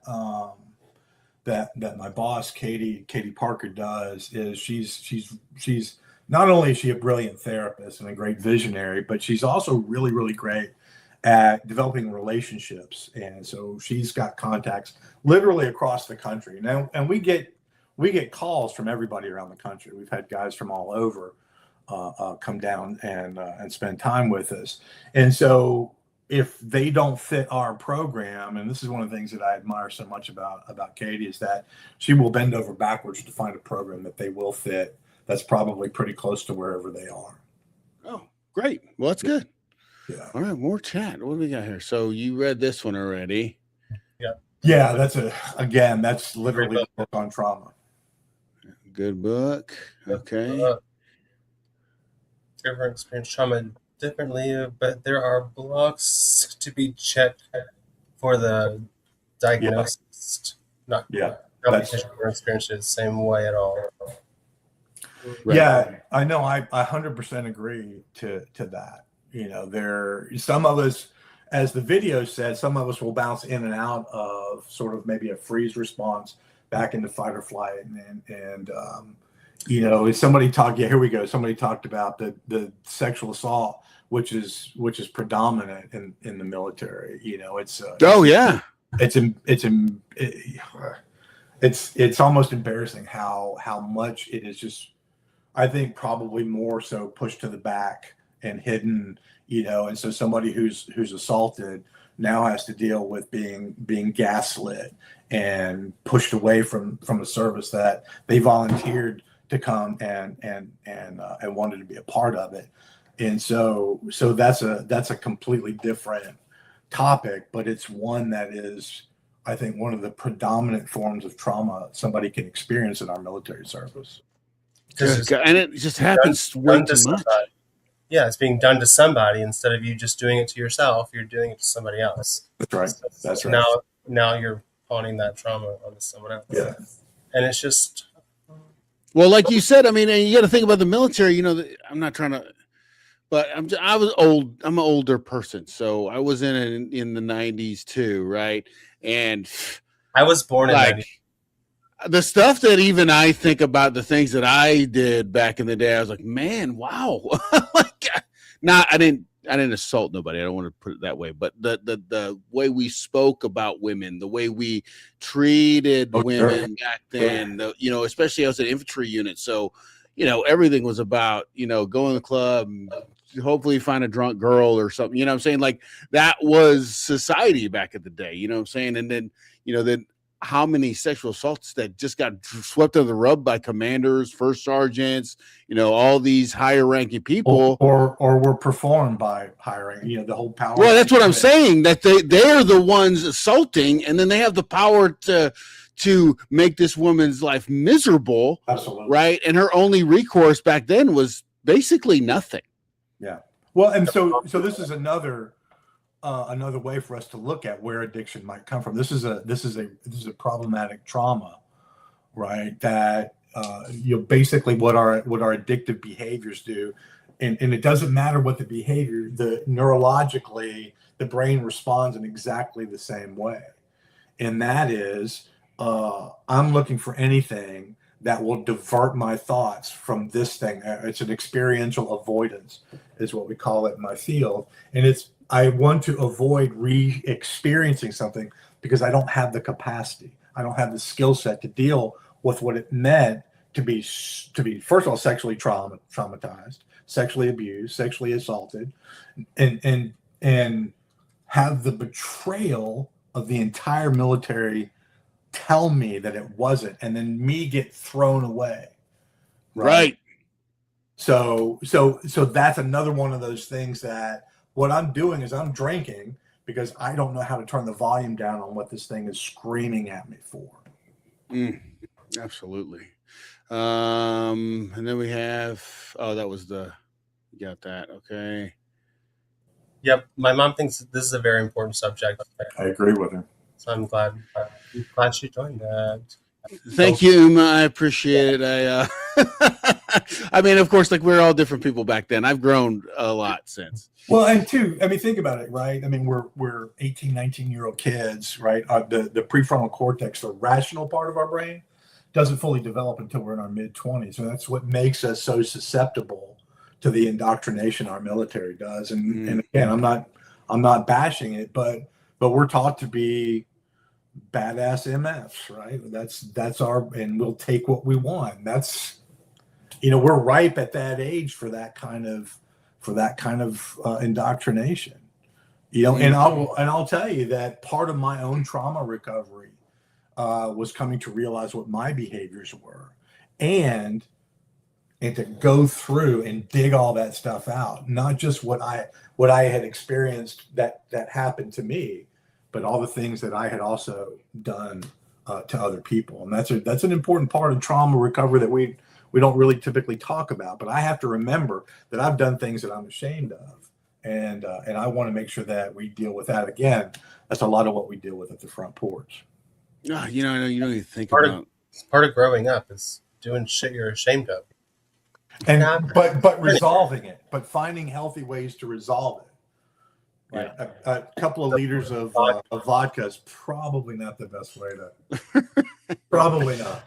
[SPEAKER 4] my boss Katie Parker does is she's not only is she a brilliant therapist and a great visionary, but she's also really great at developing relationships. And so she's got contacts literally across the country now, and we get calls from everybody around the country. We've had guys from all over come down and spend time with us, and so. If they don't fit our program, and this is one of the things that I admire so much about Katie, is that she will bend over backwards to find a program that they will fit that's probably pretty close to wherever they are.
[SPEAKER 2] Oh, great. Well, that's good.
[SPEAKER 4] Yeah.
[SPEAKER 2] All right, more chat. What do we got here? So you read this one already.
[SPEAKER 1] Yeah.
[SPEAKER 4] Yeah, that's literally a book on trauma.
[SPEAKER 2] Good book. Okay.
[SPEAKER 1] Different experience trauma differently, but there are blocks to be checked for the diagnosis. Not because your experience is the same way at all.
[SPEAKER 4] Right. Yeah, I know. I 100% agree to that. There some of us, as the video said, some of us will bounce in and out of sort of maybe a freeze response back into fight or flight. If somebody talked, here we go. Somebody talked about the sexual assault, which is predominant in the military. It's almost embarrassing how much it is just, I think probably more so pushed to the back and hidden, and so somebody who's assaulted now has to deal with being gaslit and pushed away from a service that they volunteered to come and wanted to be a part of it. And so that's a completely different topic, but it's one that is, I think, one of the predominant forms of trauma somebody can experience in our military service.
[SPEAKER 2] And it just happens way too much.
[SPEAKER 1] Yeah, it's being done to somebody instead of you just doing it to yourself. You're doing it to somebody else.
[SPEAKER 4] That's right. That's right.
[SPEAKER 1] Now you're pawning that trauma onto someone else.
[SPEAKER 4] Yeah.
[SPEAKER 1] And it's just,
[SPEAKER 2] well, like you said, I mean, and you got to think about the military. I'm not trying to, but I was old. I'm an older person, so I was in the 90s too, right? And
[SPEAKER 1] I was born in the 90s.
[SPEAKER 2] The stuff that even I think about, the things that I did back in the day, I was like, man, wow. I didn't assault nobody. I don't want to put it that way, but the way we spoke about women, the way we treated women back then, especially I was an infantry unit. So, everything was about, go in the club and hopefully find a drunk girl or something, you know what I'm saying? Like that was society back in the day, you know what I'm saying? And then, then how many sexual assaults that just got swept under the rug by commanders, first sergeants, all these higher ranking people,
[SPEAKER 4] or were performed by hiring, the whole power.
[SPEAKER 2] Well, that's what I'm saying, that they're the ones assaulting, and then they have the power to make this woman's life miserable.
[SPEAKER 4] Absolutely.
[SPEAKER 2] Right. And her only recourse back then was basically nothing.
[SPEAKER 4] Yeah. Well, and so this is another way for us to look at where addiction might come from. This is a problematic trauma, right? That basically what our addictive behaviors do, and it doesn't matter what the behavior, neurologically the brain responds in exactly the same way, and that is I'm looking for anything that will divert my thoughts from this thing. It's an experiential avoidance, is what we call it in my field, and I want to avoid re-experiencing something because I don't have the capacity. I don't have the skill set to deal with what it meant to be first of all, sexually traumatized, sexually abused, sexually assaulted, and have the betrayal of the entire military tell me that it wasn't, and then me get thrown away.
[SPEAKER 2] Right.
[SPEAKER 4] So that's another one of those things that what I'm doing is I'm drinking because I don't know how to turn the volume down on what this thing is screaming at me for.
[SPEAKER 2] Absolutely. And then we have, that was you got that. Okay.
[SPEAKER 1] Yep. My mom thinks this is a very important subject.
[SPEAKER 4] I agree with her.
[SPEAKER 1] So I'm glad she joined that.
[SPEAKER 2] Thank you. I appreciate it. I mean, of course, like we're all different people back then. I've grown a lot since.
[SPEAKER 4] Well, and too, I mean, think about it, right? I mean, we're 18, 19-year-old kids, right? The prefrontal cortex, the rational part of our brain, doesn't fully develop until we're in our mid-20s. So that's what makes us so susceptible to the indoctrination our military does. And again, I'm not bashing it, but we're taught to be badass MFs, right? That's our, and we'll take what we want. That's, we're ripe at that age for that kind of indoctrination, and I'll tell you that part of my own trauma recovery was coming to realize what my behaviors were, and to go through and dig all that stuff out, not just what I had experienced that happened to me, but all the things that I had also done to other people. And that's an important part of trauma recovery that we don't really typically talk about, but I have to remember that I've done things that I'm ashamed of. And I want to make sure that we deal with that. Again, that's a lot of what we deal with at the front porch.
[SPEAKER 2] I know you don't even think
[SPEAKER 1] part of growing up is doing shit you're ashamed of.
[SPEAKER 4] And but resolving it, but finding healthy ways to resolve it. Right. A couple of liters of vodka is probably not the best way to. Probably not.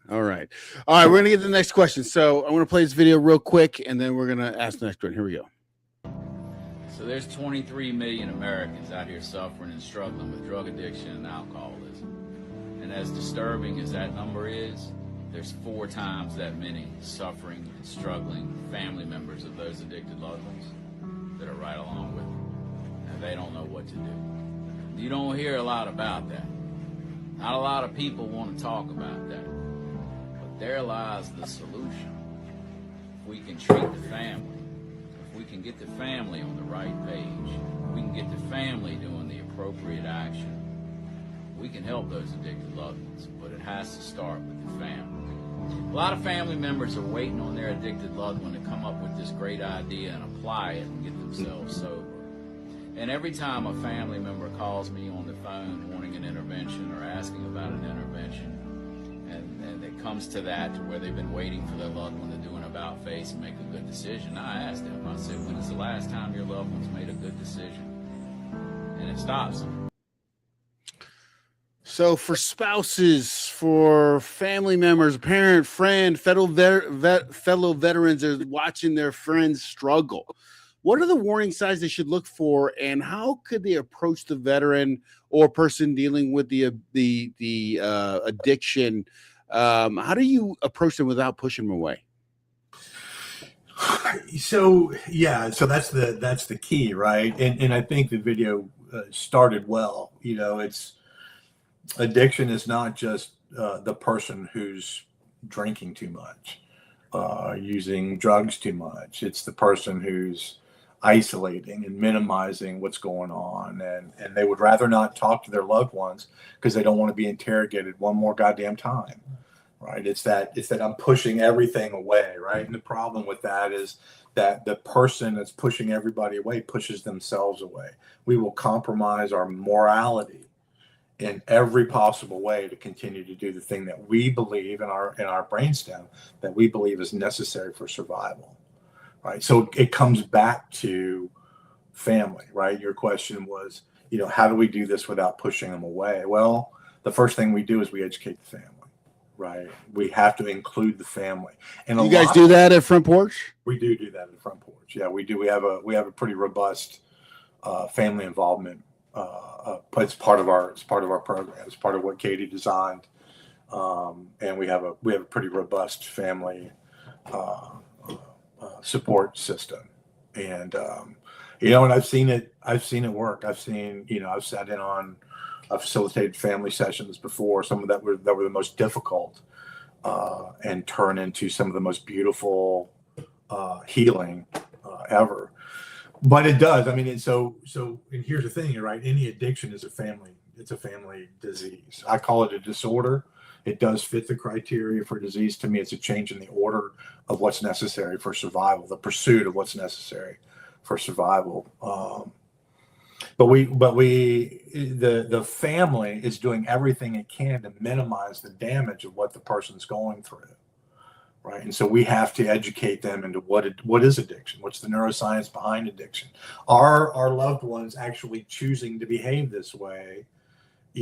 [SPEAKER 2] All right. We're going to get to the next question. So I want to play this video real quick, and then we're going to ask the next one. Here we go.
[SPEAKER 7] So there's 23 million Americans out here suffering and struggling with drug addiction and alcoholism. And as disturbing as that number is, there's 4 times that many suffering and struggling family members of those addicted loved ones that are right along with them. And they don't know what to do. You don't hear a lot about that. Not a lot of people want to talk about that. But there lies the solution. If we can treat the family, if we can get the family on the right page, if we can get the family doing the appropriate action, we can help those addicted loved ones, but it has to start with the family. A lot of family members are waiting on their addicted loved one to come up with this great idea and apply it and get themselves sober. And every time a family member calls me on the phone wanting an intervention or asking about an intervention, and it comes to that to where they've been waiting for their loved one to do an about face and make a good decision, I ask them, I said, when is the last time your loved one's made a good decision? And it stops them.
[SPEAKER 2] So for spouses, for family members, parent, friend, fellow veterans are watching their friends struggle, what are the warning signs they should look for, and how could they approach the veteran or person dealing with the addiction? How do you approach them without pushing them away?
[SPEAKER 4] So that's the key, right? And I think the video started well. It's addiction is not just the person who's drinking too much, using drugs too much. It's the person who's isolating and minimizing what's going on, and they would rather not talk to their loved ones because they don't want to be interrogated one more goddamn time, right? It's that I'm pushing everything away, right? And the problem with that is that the person that's pushing everybody away pushes themselves away. We will compromise our morality in every possible way to continue to do the thing that we believe in our brainstem that we believe is necessary for survival. Right. So it comes back to family, right? Your question was, how do we do this without pushing them away? Well, the first thing we do is we educate the family, right? We have to include the family. And
[SPEAKER 2] you guys do that at Front Porch?
[SPEAKER 4] We do that at Front Porch. Yeah, we do. We have a pretty robust family involvement. It's part of our program. It's part of what Katie designed, and we have a pretty robust family support system, and and I've seen it work. I've sat in on facilitated family sessions before, some of that were the most difficult, and turn into some of the most beautiful healing ever. But it does. I mean, and here's the thing, right? Any addiction is a family disease. I call it a disorder. It does fit the criteria for disease. To me, it's a change in the order of what's necessary for survival, the pursuit of what's necessary for survival. But the family is doing everything it can to minimize the damage of what the person's going through, right? And so we have to educate them into what is addiction, what's the neuroscience behind addiction. Are our loved ones actually choosing to behave this way?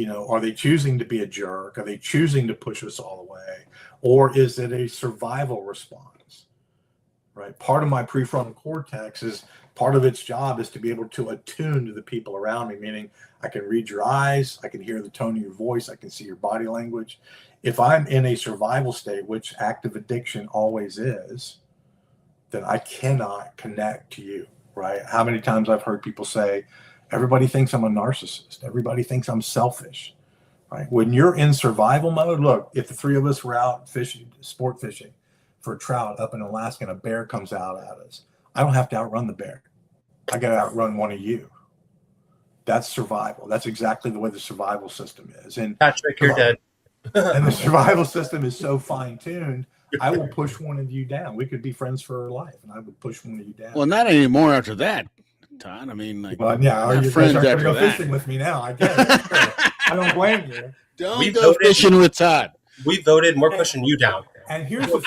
[SPEAKER 4] Are they choosing to be a jerk? Are they choosing to push us all away? Or is it a survival response, right? Part of my prefrontal cortex is part of its job is to be able to attune to the people around me, meaning I can read your eyes, I can hear the tone of your voice, I can see your body language. If I'm in a survival state, which active addiction always is, then I cannot connect to you, right? How many times I've heard people say, everybody thinks I'm a narcissist. Everybody thinks I'm selfish, right? When you're in survival mode, look, if the three of us were out fishing, sport fishing for trout up in Alaska and a bear comes out at us, I don't have to outrun the bear. I got to outrun one of you. That's survival. That's exactly the way the survival system is. And
[SPEAKER 1] Patrick, you're dead.
[SPEAKER 4] And the survival system is so fine-tuned, I will push one of you down. We could be friends for life, and I would push one of you down.
[SPEAKER 2] Well, not anymore after that, Todd. I mean, like,
[SPEAKER 4] well, yeah, you
[SPEAKER 2] friends
[SPEAKER 4] guys are
[SPEAKER 2] after
[SPEAKER 4] going to go
[SPEAKER 2] that.
[SPEAKER 4] fishing with me now. I get it. I don't blame you.
[SPEAKER 2] Don't go fishing with Todd.
[SPEAKER 1] We voted, and we're pushing you down.
[SPEAKER 4] And here's the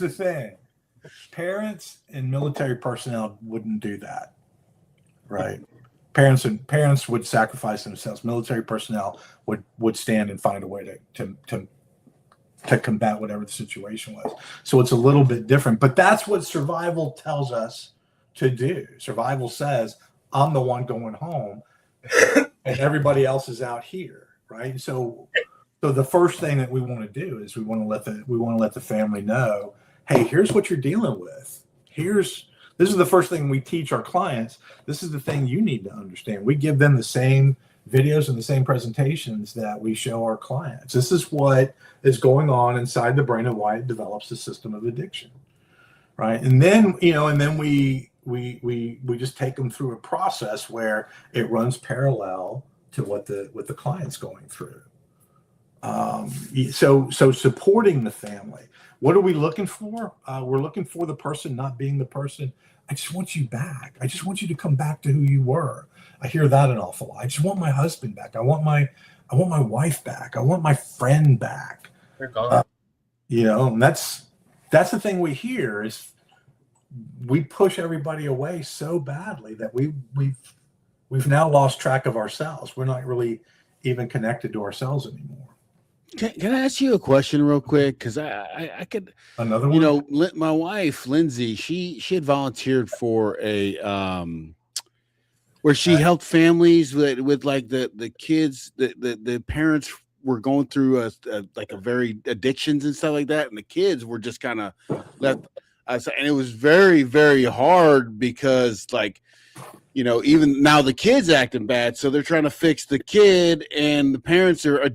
[SPEAKER 4] thing. Parents and military personnel wouldn't do that, right? Parents would sacrifice themselves. Military personnel would stand and find a way to combat whatever the situation was. So it's a little bit different, but that's what survival tells us to do. Survival says, I'm the one going home and everybody else is out here, right? So the first thing that we want to do is we want to let the family know, hey, here's what you're dealing with. This is the first thing we teach our clients. This is the thing you need to understand. We give them the same videos and the same presentations that we show our clients. This is what is going on inside the brain and why it develops the system of addiction, right? And then, we just take them through a process where it runs parallel to what the client's going through. So supporting the family. What are we looking for? We're looking for the person not being the person. I just want you back. I just want you to come back to who you were. I hear that an awful lot. I just want my husband back. I want my wife back. I want my friend back.
[SPEAKER 1] They're gone.
[SPEAKER 4] And that's the thing we hear is we push everybody away so badly that we've now lost track of ourselves. We're not really even connected to ourselves anymore.
[SPEAKER 2] Can I ask you a question real quick? Because I could,
[SPEAKER 4] another one.
[SPEAKER 2] My wife Lindsay, she had volunteered for a where she helped families with like the kids, the parents were going through a very addictions and stuff like that, and the kids were just kind of left. And it was very, very hard because even now the kid's acting bad, so they're trying to fix the kid, and the parents are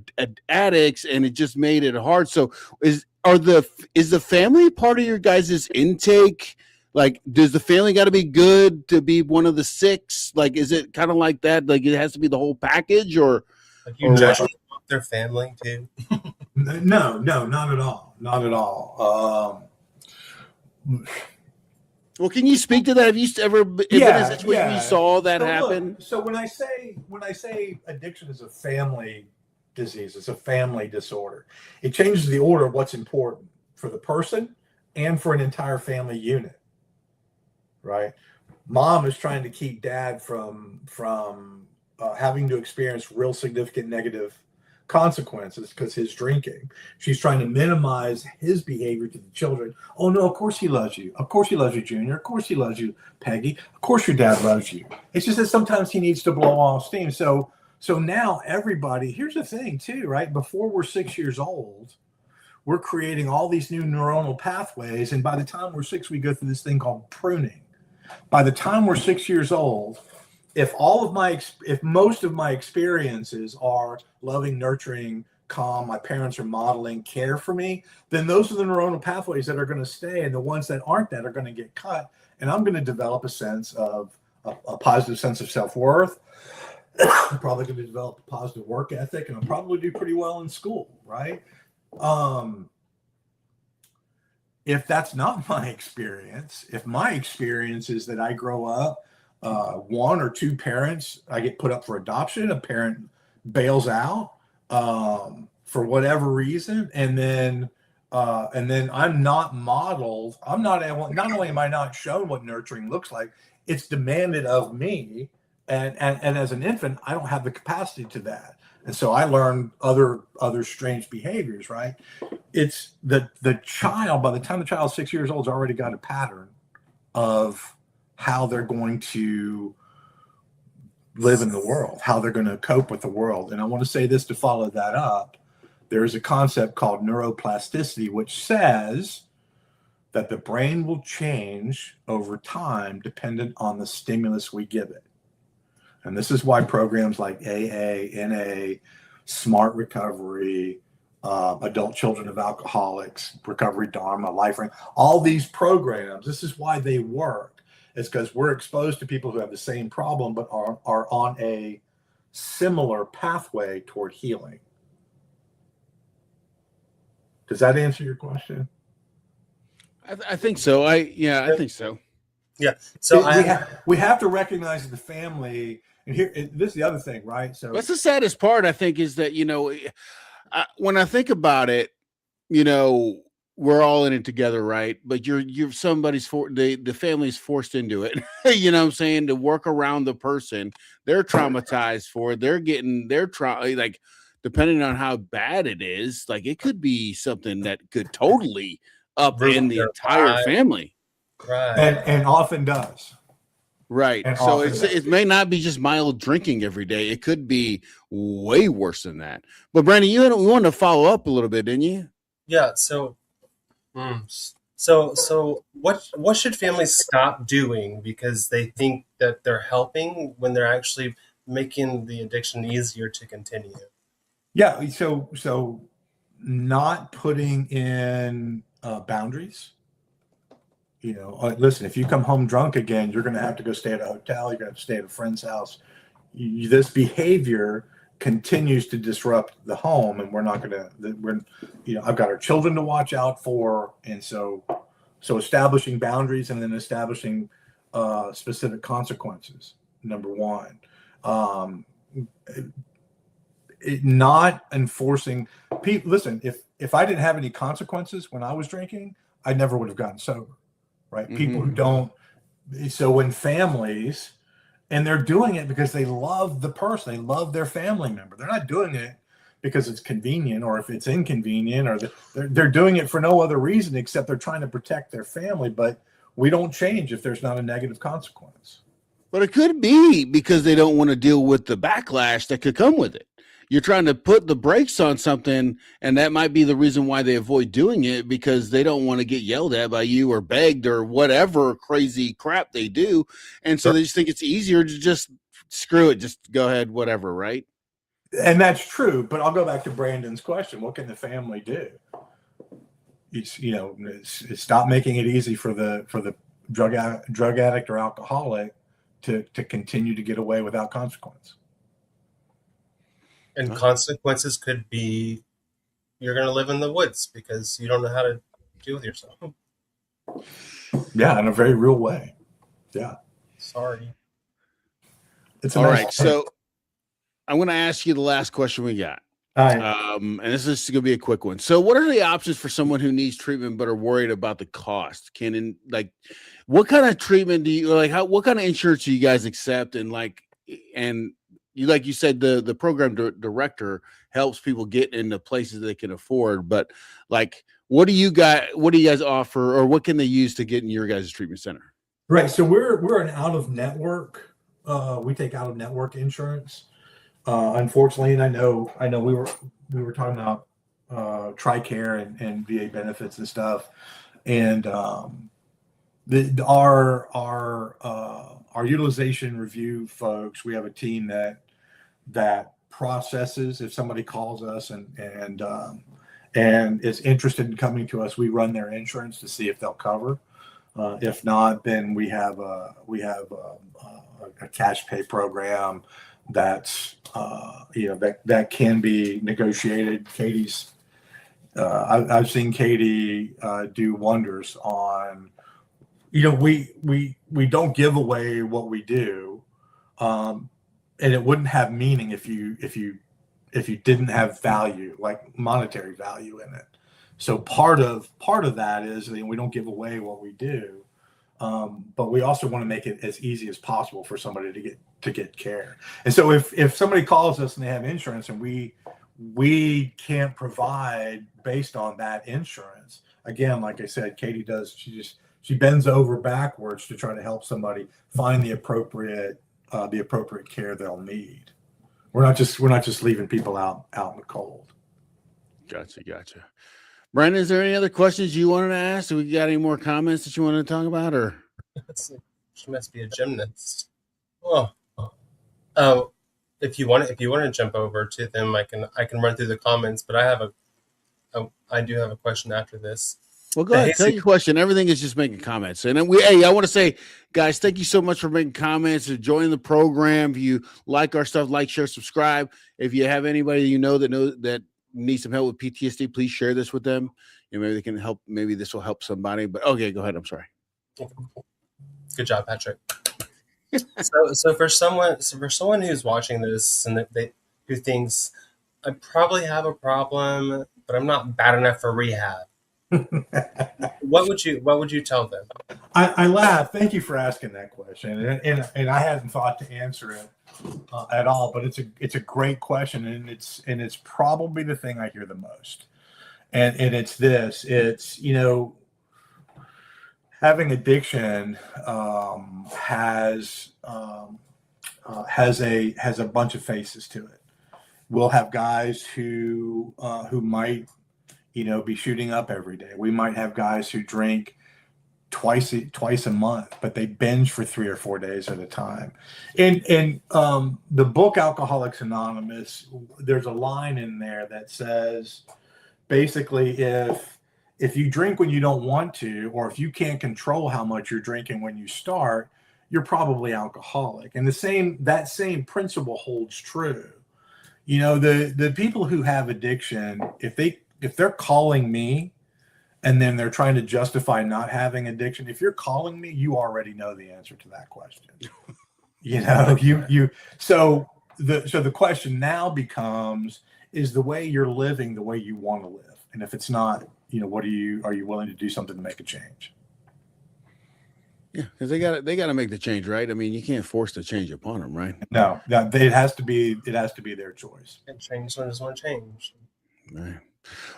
[SPEAKER 2] addicts, and it just made it hard. So is the family part of your guys' intake? Like, does the family got to be good to be one of the 6? Like, is it kind of like that? Like, it has to be the whole package, or
[SPEAKER 1] like you naturally want their family too?
[SPEAKER 4] No, not at all. Not at all.
[SPEAKER 2] Well, can you speak to that? Have you ever been in a situation where you saw that happen?
[SPEAKER 4] So when I say addiction is a family disease, it's a family disorder. It changes the order of what's important for the person and for an entire family unit, right? Mom is trying to keep dad from having to experience real significant negative consequences because his drinking. She's trying to minimize his behavior to the children. Oh no, of course he loves you. Of course he loves you, Junior. Of course he loves you, Peggy. Of course your dad loves you. It's just that sometimes he needs to blow off steam. So now everybody, here's the thing too, right? Before we're 6 years old, we're creating all these new neuronal pathways. And by the time we're 6, we go through this thing called pruning. By the time we're 6 years old, if most of my experiences are loving, nurturing, calm, my parents are modeling care for me, then those are the neuronal pathways that are going to stay, and the ones that aren't that are going to get cut, and I'm going to develop a sense of a positive sense of self-worth. I'm probably going to develop a positive work ethic, and I'll probably do pretty well in school, right? If that's not my experience, if my experience is that I grow up, 1 or 2 parents, I get put up for adoption, a parent bails out for whatever reason, and then I'm not modeled. Not only am I not shown what nurturing looks like, it's demanded of me, and as an infant, I don't have the capacity to that, and so I learn other strange behaviors. Right? It's the child. By the time the child's 6 years old, has already got a pattern of how they're going to live in the world, how they're going to cope with the world. And I want to say this to follow that up. There's a concept called neuroplasticity, which says that the brain will change over time dependent on the stimulus we give it. And this is why programs like AA, NA, Smart Recovery, Adult Children of Alcoholics, Recovery Dharma, Life Ring, all these programs, this is why they work. It's because we're exposed to people who have the same problem but are on a similar pathway toward healing. Does that answer your question?
[SPEAKER 2] I think so. I think so.
[SPEAKER 1] Yeah. So
[SPEAKER 4] we have to recognize the family, and this is the other thing, right? So
[SPEAKER 2] that's the saddest part. I think is that when I think about it, we're all in it together, right? But you're somebody's the family's forced into it. You know what I'm saying? To work around the person, they're traumatized for it. They're getting like depending on how bad it is, like it could be something that could totally
[SPEAKER 1] Ruin
[SPEAKER 2] upend the
[SPEAKER 1] their
[SPEAKER 2] entire
[SPEAKER 1] life.
[SPEAKER 2] family.
[SPEAKER 1] Right.
[SPEAKER 4] And often does.
[SPEAKER 2] Right.
[SPEAKER 4] And
[SPEAKER 2] So
[SPEAKER 4] often does.
[SPEAKER 2] it may not be just mild drinking every day. It could be way worse than that. But Brandon, you wanted to follow up a little bit, didn't you?
[SPEAKER 1] Yeah. So what should families stop doing because they think that they're helping when they're actually making the addiction easier to continue?
[SPEAKER 4] Yeah. So not putting in boundaries. Listen, if you come home drunk again, you're going to have to go stay at a hotel. You're going to have to stay at a friend's house. This behavior continues to disrupt the home, and we're not going to. I've got our children to watch out for, and so establishing boundaries and then establishing specific consequences. Number one, not enforcing. Listen, if I didn't have any consequences when I was drinking, I never would have gotten sober. Right? Mm-hmm. People who don't. So when families, and they're doing it because they love the person, they love their family member. They're not doing it because it's convenient or if it's inconvenient, or they're doing it for no other reason except they're trying to protect their family. But we don't change if there's not a negative consequence.
[SPEAKER 2] But it could be because they don't want to deal with the backlash that could come with it. You're trying to put the brakes on something, and that might be the reason why they avoid doing it, because they don't want to get yelled at by you or begged or whatever crazy crap they do. And so they just think it's easier to just screw it, just go ahead, whatever, right?
[SPEAKER 4] And that's true. But I'll go back to Brandon's question. What can the family do? It's stop making it easy for the drug addict or alcoholic to continue to get away without consequence.
[SPEAKER 1] And consequences could be you're going to live in the woods because you don't know how to deal with yourself.
[SPEAKER 4] Yeah, in a very real way. Yeah.
[SPEAKER 1] Sorry.
[SPEAKER 4] It's
[SPEAKER 2] all right. So I'm going to ask you the last question we got.
[SPEAKER 4] All right.
[SPEAKER 2] And this is going to be a quick one. So what are the options for someone who needs treatment but are worried about the cost? What kind of treatment do you what kind of insurance do you guys accept? And you said, the program director helps people get into places they can afford, but what do you guys offer, or what can they use to get in your guys' treatment center?
[SPEAKER 4] Right. So we're an out of network. We take out of network insurance. Unfortunately, and I know we were talking about TRICARE and VA benefits and stuff, and our utilization review folks. We have a team that processes if somebody calls us and is interested in coming to us. We run their insurance to see if they'll cover. If not, then we have a cash pay program that's that can be negotiated. Katie's I've seen Katie do wonders on. We don't give away what we do, and it wouldn't have meaning if you didn't have value, like monetary value in it. So part of that is we don't give away what we do, but we also want to make it as easy as possible for somebody to get care. And so if somebody calls us and they have insurance and we can't provide based on that insurance, again, like I said, Katie does. She bends over backwards to try to help somebody find the appropriate care they'll need. We're not just leaving people out in the cold.
[SPEAKER 2] Gotcha. Brandon, is there any other questions you wanted to ask? Do we got any more comments that you want to talk about, or?
[SPEAKER 1] She must be a gymnast. Oh, if you want to jump over to them, I can run through the comments, but I do have a question after this.
[SPEAKER 2] Well, go ahead. Tell your question. Everything is just making comments. And then I want to say, guys, thank you so much for making comments and joining the program. If you like our stuff, like, share, subscribe. If you have anybody that needs some help with PTSD, please share this with them. Maybe they can help. Maybe this will help somebody. But okay, go ahead. I'm sorry.
[SPEAKER 1] Good job, Patrick. So for someone who's watching this and who thinks I probably have a problem, but I'm not bad enough for rehab. What would you tell them?
[SPEAKER 4] I laugh. Thank you for asking that question, and I hadn't thought to answer it at all. But it's a great question, and it's probably the thing I hear the most. And it's this. It's, having addiction has a bunch of faces to it. We'll have guys who might be shooting up every day. We might have guys who drink twice a month, but they binge for 3 or 4 days at a time. In the book Alcoholics Anonymous, there's a line in there that says, basically, if you drink when you don't want to, or if you can't control how much you're drinking when you start, you're probably alcoholic. And that same principle holds true. The people who have addiction, if they're calling me and then they're trying to justify not having addiction, if you're calling me, you already know the answer to that question. So the question now becomes, is the way you're living the way you want to live? And if it's not, are you willing to do something to make a change?
[SPEAKER 2] Yeah, because they got to make the change, right? I mean, you can't force the change upon them, right?
[SPEAKER 4] No, it has to be their choice.
[SPEAKER 1] And change when just want to change.
[SPEAKER 2] Right.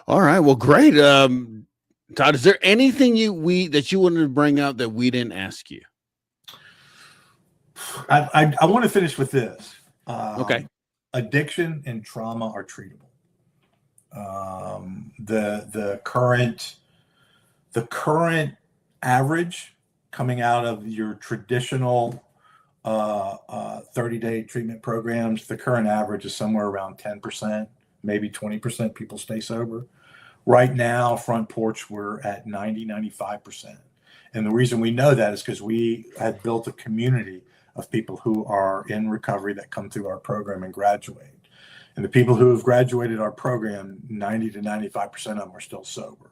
[SPEAKER 2] All right. Well, great. Todd, is there anything that you wanted to bring out that we didn't ask you?
[SPEAKER 4] I want to finish with this.
[SPEAKER 2] Okay.
[SPEAKER 4] Addiction and trauma are treatable. The current average coming out of your traditional 30-day treatment programs, the current average is somewhere around 10%, maybe 20% people stay sober. Right now, Front Porch, we're at 95%. And the reason we know that is because we have built a community of people who are in recovery that come through our program and graduate. And the people who have graduated our program, 90 to 95% of them are still sober.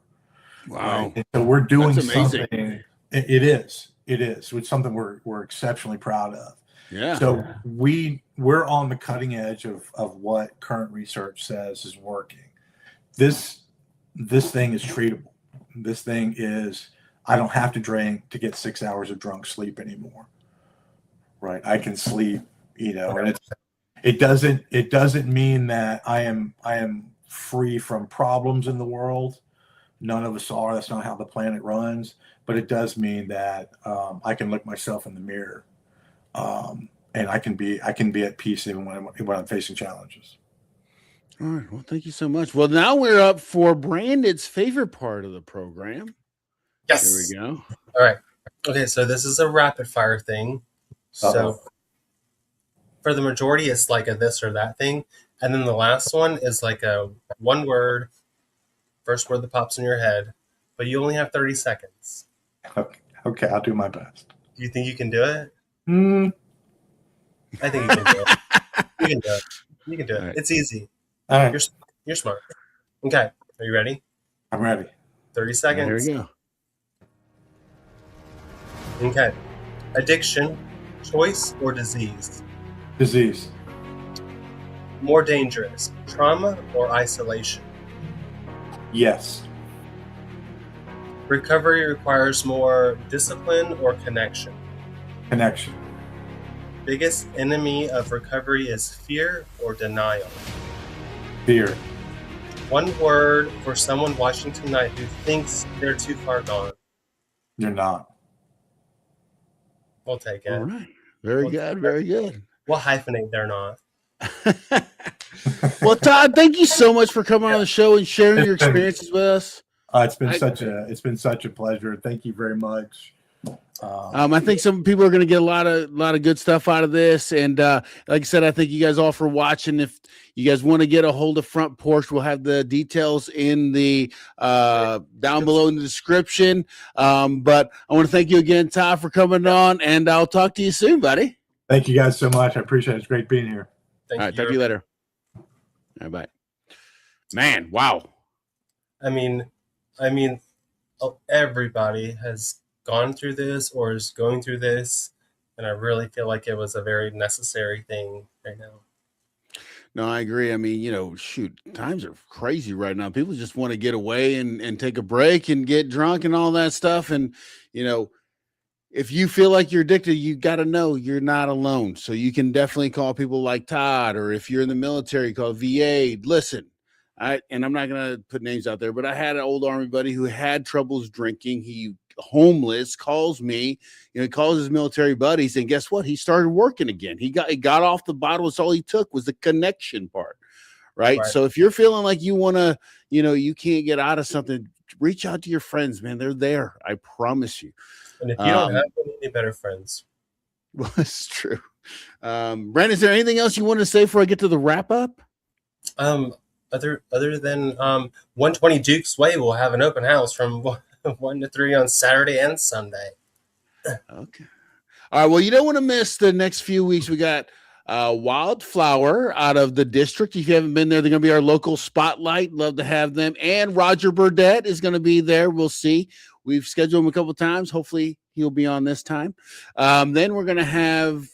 [SPEAKER 2] Wow.
[SPEAKER 4] Right? So we're doing
[SPEAKER 2] something.
[SPEAKER 4] It is. It's something we're exceptionally proud of.
[SPEAKER 2] Yeah.
[SPEAKER 4] So we're on the cutting edge of what current research says is working. This thing is treatable. This thing is, I don't have to drink to get 6 hours of drunk sleep anymore. Right. I can sleep, and it doesn't mean that I am free from problems in the world. None of us are. That's not how the planet runs. But it does mean that I can look myself in the mirror, and I can be at peace even when I'm facing challenges.
[SPEAKER 2] All right. Well, thank you so much. Well, now we're up for Brandon's favorite part of the program.
[SPEAKER 1] Yes.
[SPEAKER 2] Here we go.
[SPEAKER 1] All right. Okay. So this is a rapid fire thing. So for the majority, it's like a this or that thing. And then the last one is like a one word, first word that pops in your head, but you only have 30 seconds.
[SPEAKER 4] Okay. I'll do my best.
[SPEAKER 1] Do you think you can do it? I think you can do it. You can do it. You can do it.
[SPEAKER 2] Right.
[SPEAKER 1] It's easy.
[SPEAKER 4] All right.
[SPEAKER 1] You're smart. Okay. Are you ready?
[SPEAKER 4] I'm ready.
[SPEAKER 1] 30 seconds.
[SPEAKER 2] There we go.
[SPEAKER 1] Okay. Addiction, choice, or disease?
[SPEAKER 4] Disease.
[SPEAKER 1] More dangerous, trauma or isolation?
[SPEAKER 4] Yes.
[SPEAKER 1] Recovery requires more discipline or connection?
[SPEAKER 4] Connection.
[SPEAKER 1] Biggest enemy of recovery is fear or denial?
[SPEAKER 4] Fear.
[SPEAKER 1] One word for someone watching tonight who thinks they're too far gone?
[SPEAKER 4] You're not.
[SPEAKER 1] We'll take it.
[SPEAKER 2] All right. Very good. Very good.
[SPEAKER 1] We'll hyphenate they're not.
[SPEAKER 2] Well, Todd, thank you so much for coming on the show and sharing your experiences with us.
[SPEAKER 4] It's been such a pleasure. Thank you very much.
[SPEAKER 2] I think some people are going to get a lot of good stuff out of this. And like I said, I thank you guys all for watching. If you guys want to get a hold of Front Porch, we'll have the details in the down below in the description. But I want to thank you again, Todd, for coming on, and I'll talk to you soon, buddy.
[SPEAKER 4] Thank you guys so much. I appreciate it. It's great being here.
[SPEAKER 2] All right, talk to you later. All right, bye. Man, wow.
[SPEAKER 1] I mean, everybody has gone through this or is going through this, and I really feel like it was a very necessary thing right now.
[SPEAKER 2] No, I agree. I mean, shoot, times are crazy right now. People just want to get away and take a break and get drunk and all that stuff. And, you know, if you feel like you're addicted, you got to know you're not alone. So you can definitely call people like Todd, or if you're in the military, call VA. Listen, and I'm not going to put names out there, but I had an old Army buddy who had troubles drinking. He homeless, calls me, he calls his military buddies, and guess what? He started working again. He got off the bottle. It's all he took was the connection part. Right. So if you're feeling like you want to, you can't get out of something, reach out to your friends, man. They're there. I promise you.
[SPEAKER 1] And if you don't have any better friends.
[SPEAKER 2] Well, it's true. Brandon, is there anything else you want to say before I get to the wrap up?
[SPEAKER 1] Other than 120 Duke's Way will have an open house from 1 to 3 on Saturday and Sunday.
[SPEAKER 2] Okay. All right. Well, you don't want to miss the next few weeks. We got Wildflower out of the district. If you haven't been there, they're going to be our local spotlight. Love to have them. And Roger Burdett is going to be there. We'll see. We've scheduled him a couple of times. Hopefully he'll be on this time. Then we're going to have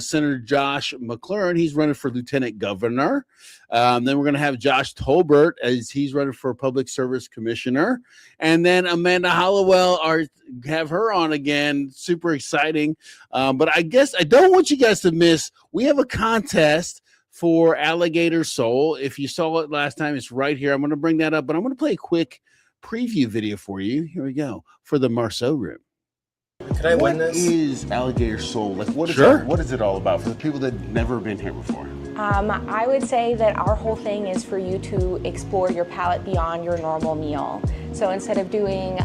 [SPEAKER 2] Senator Josh McClure. He's running for lieutenant governor. Then we're going to have Josh Tolbert as he's running for public service commissioner. And then Amanda Hollowell, have her on again. Super exciting. But I guess I don't want you guys to miss. We have a contest for Alligator Soul. If you saw it last time, it's right here. I'm going to bring that up, but I'm going to play a quick preview video for you. Here we go for the Marceau room.
[SPEAKER 1] Can I win this?
[SPEAKER 2] What is Alligator Soul? Like, what is it all about for the people that never been here before?
[SPEAKER 8] I would say that our whole thing is for you to explore your palate beyond your normal meal. So instead of doing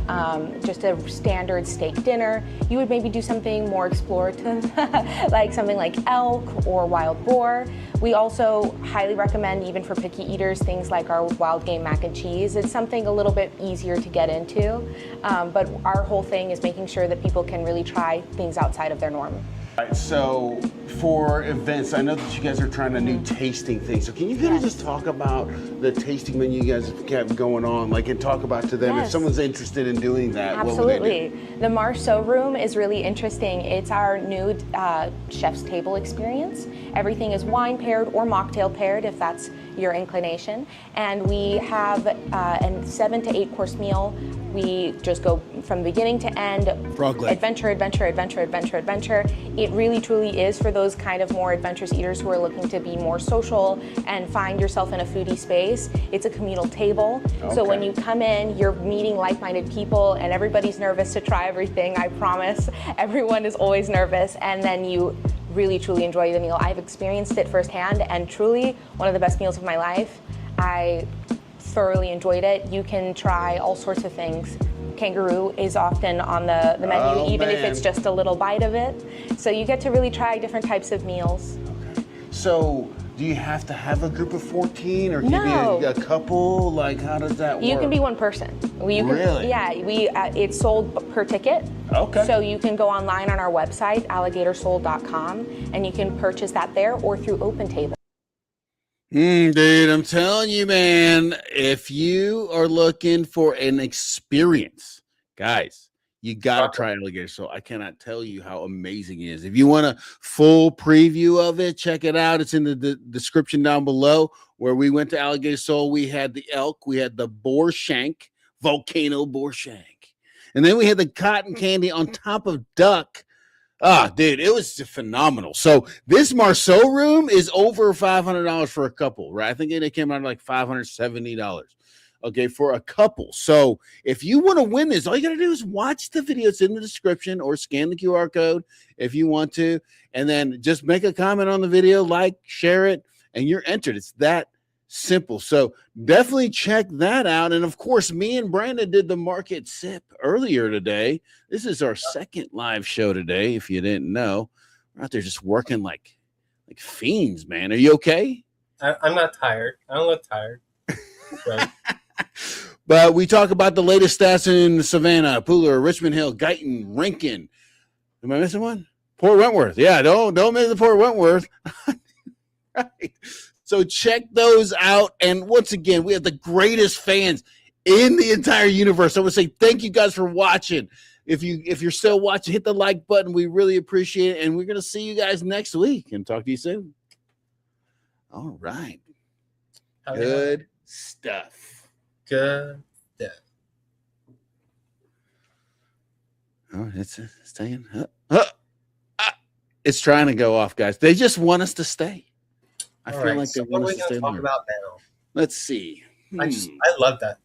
[SPEAKER 8] just a standard steak dinner, you would maybe do something more explorative, like something like elk or wild boar. We also highly recommend, even for picky eaters, things like our wild game mac and cheese. It's something a little bit easier to get into, but our whole thing is making sure that people can really try things outside of their norm.
[SPEAKER 2] Right, so for events, I know that you guys are trying a new tasting thing. So can you kind of just talk about the tasting menu you guys have going on, and talk about to them if someone's interested in doing that?
[SPEAKER 8] Absolutely. What would they do? The Marceau room is really interesting. It's our new chef's table experience. Everything is wine paired or mocktail paired if that's your inclination. And we have a 7 to 8 course meal. We just go from beginning to end.
[SPEAKER 2] Frog leg.
[SPEAKER 8] Adventure, adventure, adventure, adventure, adventure. It really truly is for those kind of more adventurous eaters who are looking to be more social and find yourself in a foodie space. It's a communal table. Okay. So when you come in, you're meeting like-minded people and everybody's nervous to try everything, I promise. Everyone is always nervous, and then you really truly enjoy the meal. I've experienced it firsthand, and truly one of the best meals of my life. I thoroughly enjoyed it. You can try all sorts of things. Kangaroo is often on the menu, even if it's just a little bite of it. So you get to really try different types of meals.
[SPEAKER 2] Okay. So do you have to have a group of 14, or can
[SPEAKER 8] No.
[SPEAKER 2] you be a couple? Like, how does that work?
[SPEAKER 8] You can be one person.
[SPEAKER 2] Really?
[SPEAKER 8] Yeah, it's sold per ticket.
[SPEAKER 2] Okay.
[SPEAKER 8] So you can go online on our website, alligatorsoul.com, and you can purchase that there or through OpenTable.
[SPEAKER 2] Dude, I'm telling you, man, if you are looking for an experience, guys, you got to try Alligator Soul. I cannot tell you how amazing it is. If you want a full preview of it, check it out. It's in the description down below. Where we went to Alligator Soul, we had the elk, we had the boar shank, volcano boar shank, and then we had the cotton candy on top of duck. Dude, it was phenomenal. So this Marceau room is over $500 for a couple, right? I think it came out like $570, okay, for a couple. So if you want to win this, all you got to do is watch the video. It's in the description, or scan the QR code if you want to, and then just make a comment on the video, like, share it, and you're entered. It's that simple. So definitely check that out. And of course, me and Brandon did the market sip earlier today. This is our second live show today. If you didn't know, we're out there just working like fiends, man. Are you okay?
[SPEAKER 1] I'm not tired. I don't look tired. So.
[SPEAKER 2] But we talk about the latest stats in Savannah, Pooler, Richmond Hill, Guyton, Rankin. Am I missing one? Port Wentworth. Yeah, don't miss the Port Wentworth. Right. So check those out. And once again, we have the greatest fans in the entire universe. I would say thank you guys for watching. If you're still watching, hit the like button. We really appreciate it. And we're going to see you guys next week and talk to you soon. All right.
[SPEAKER 1] How
[SPEAKER 2] Good stuff.
[SPEAKER 1] Good. Yeah.
[SPEAKER 2] Oh, it's staying. It's trying to go off, guys. They just want us to stay. I
[SPEAKER 1] All
[SPEAKER 2] feel
[SPEAKER 1] right.
[SPEAKER 2] like
[SPEAKER 1] So
[SPEAKER 2] they
[SPEAKER 1] what
[SPEAKER 2] want
[SPEAKER 1] are
[SPEAKER 2] us
[SPEAKER 1] we
[SPEAKER 2] to
[SPEAKER 1] going
[SPEAKER 2] stay
[SPEAKER 1] to talk
[SPEAKER 2] longer.
[SPEAKER 1] about now?
[SPEAKER 2] Let's see.
[SPEAKER 1] I love that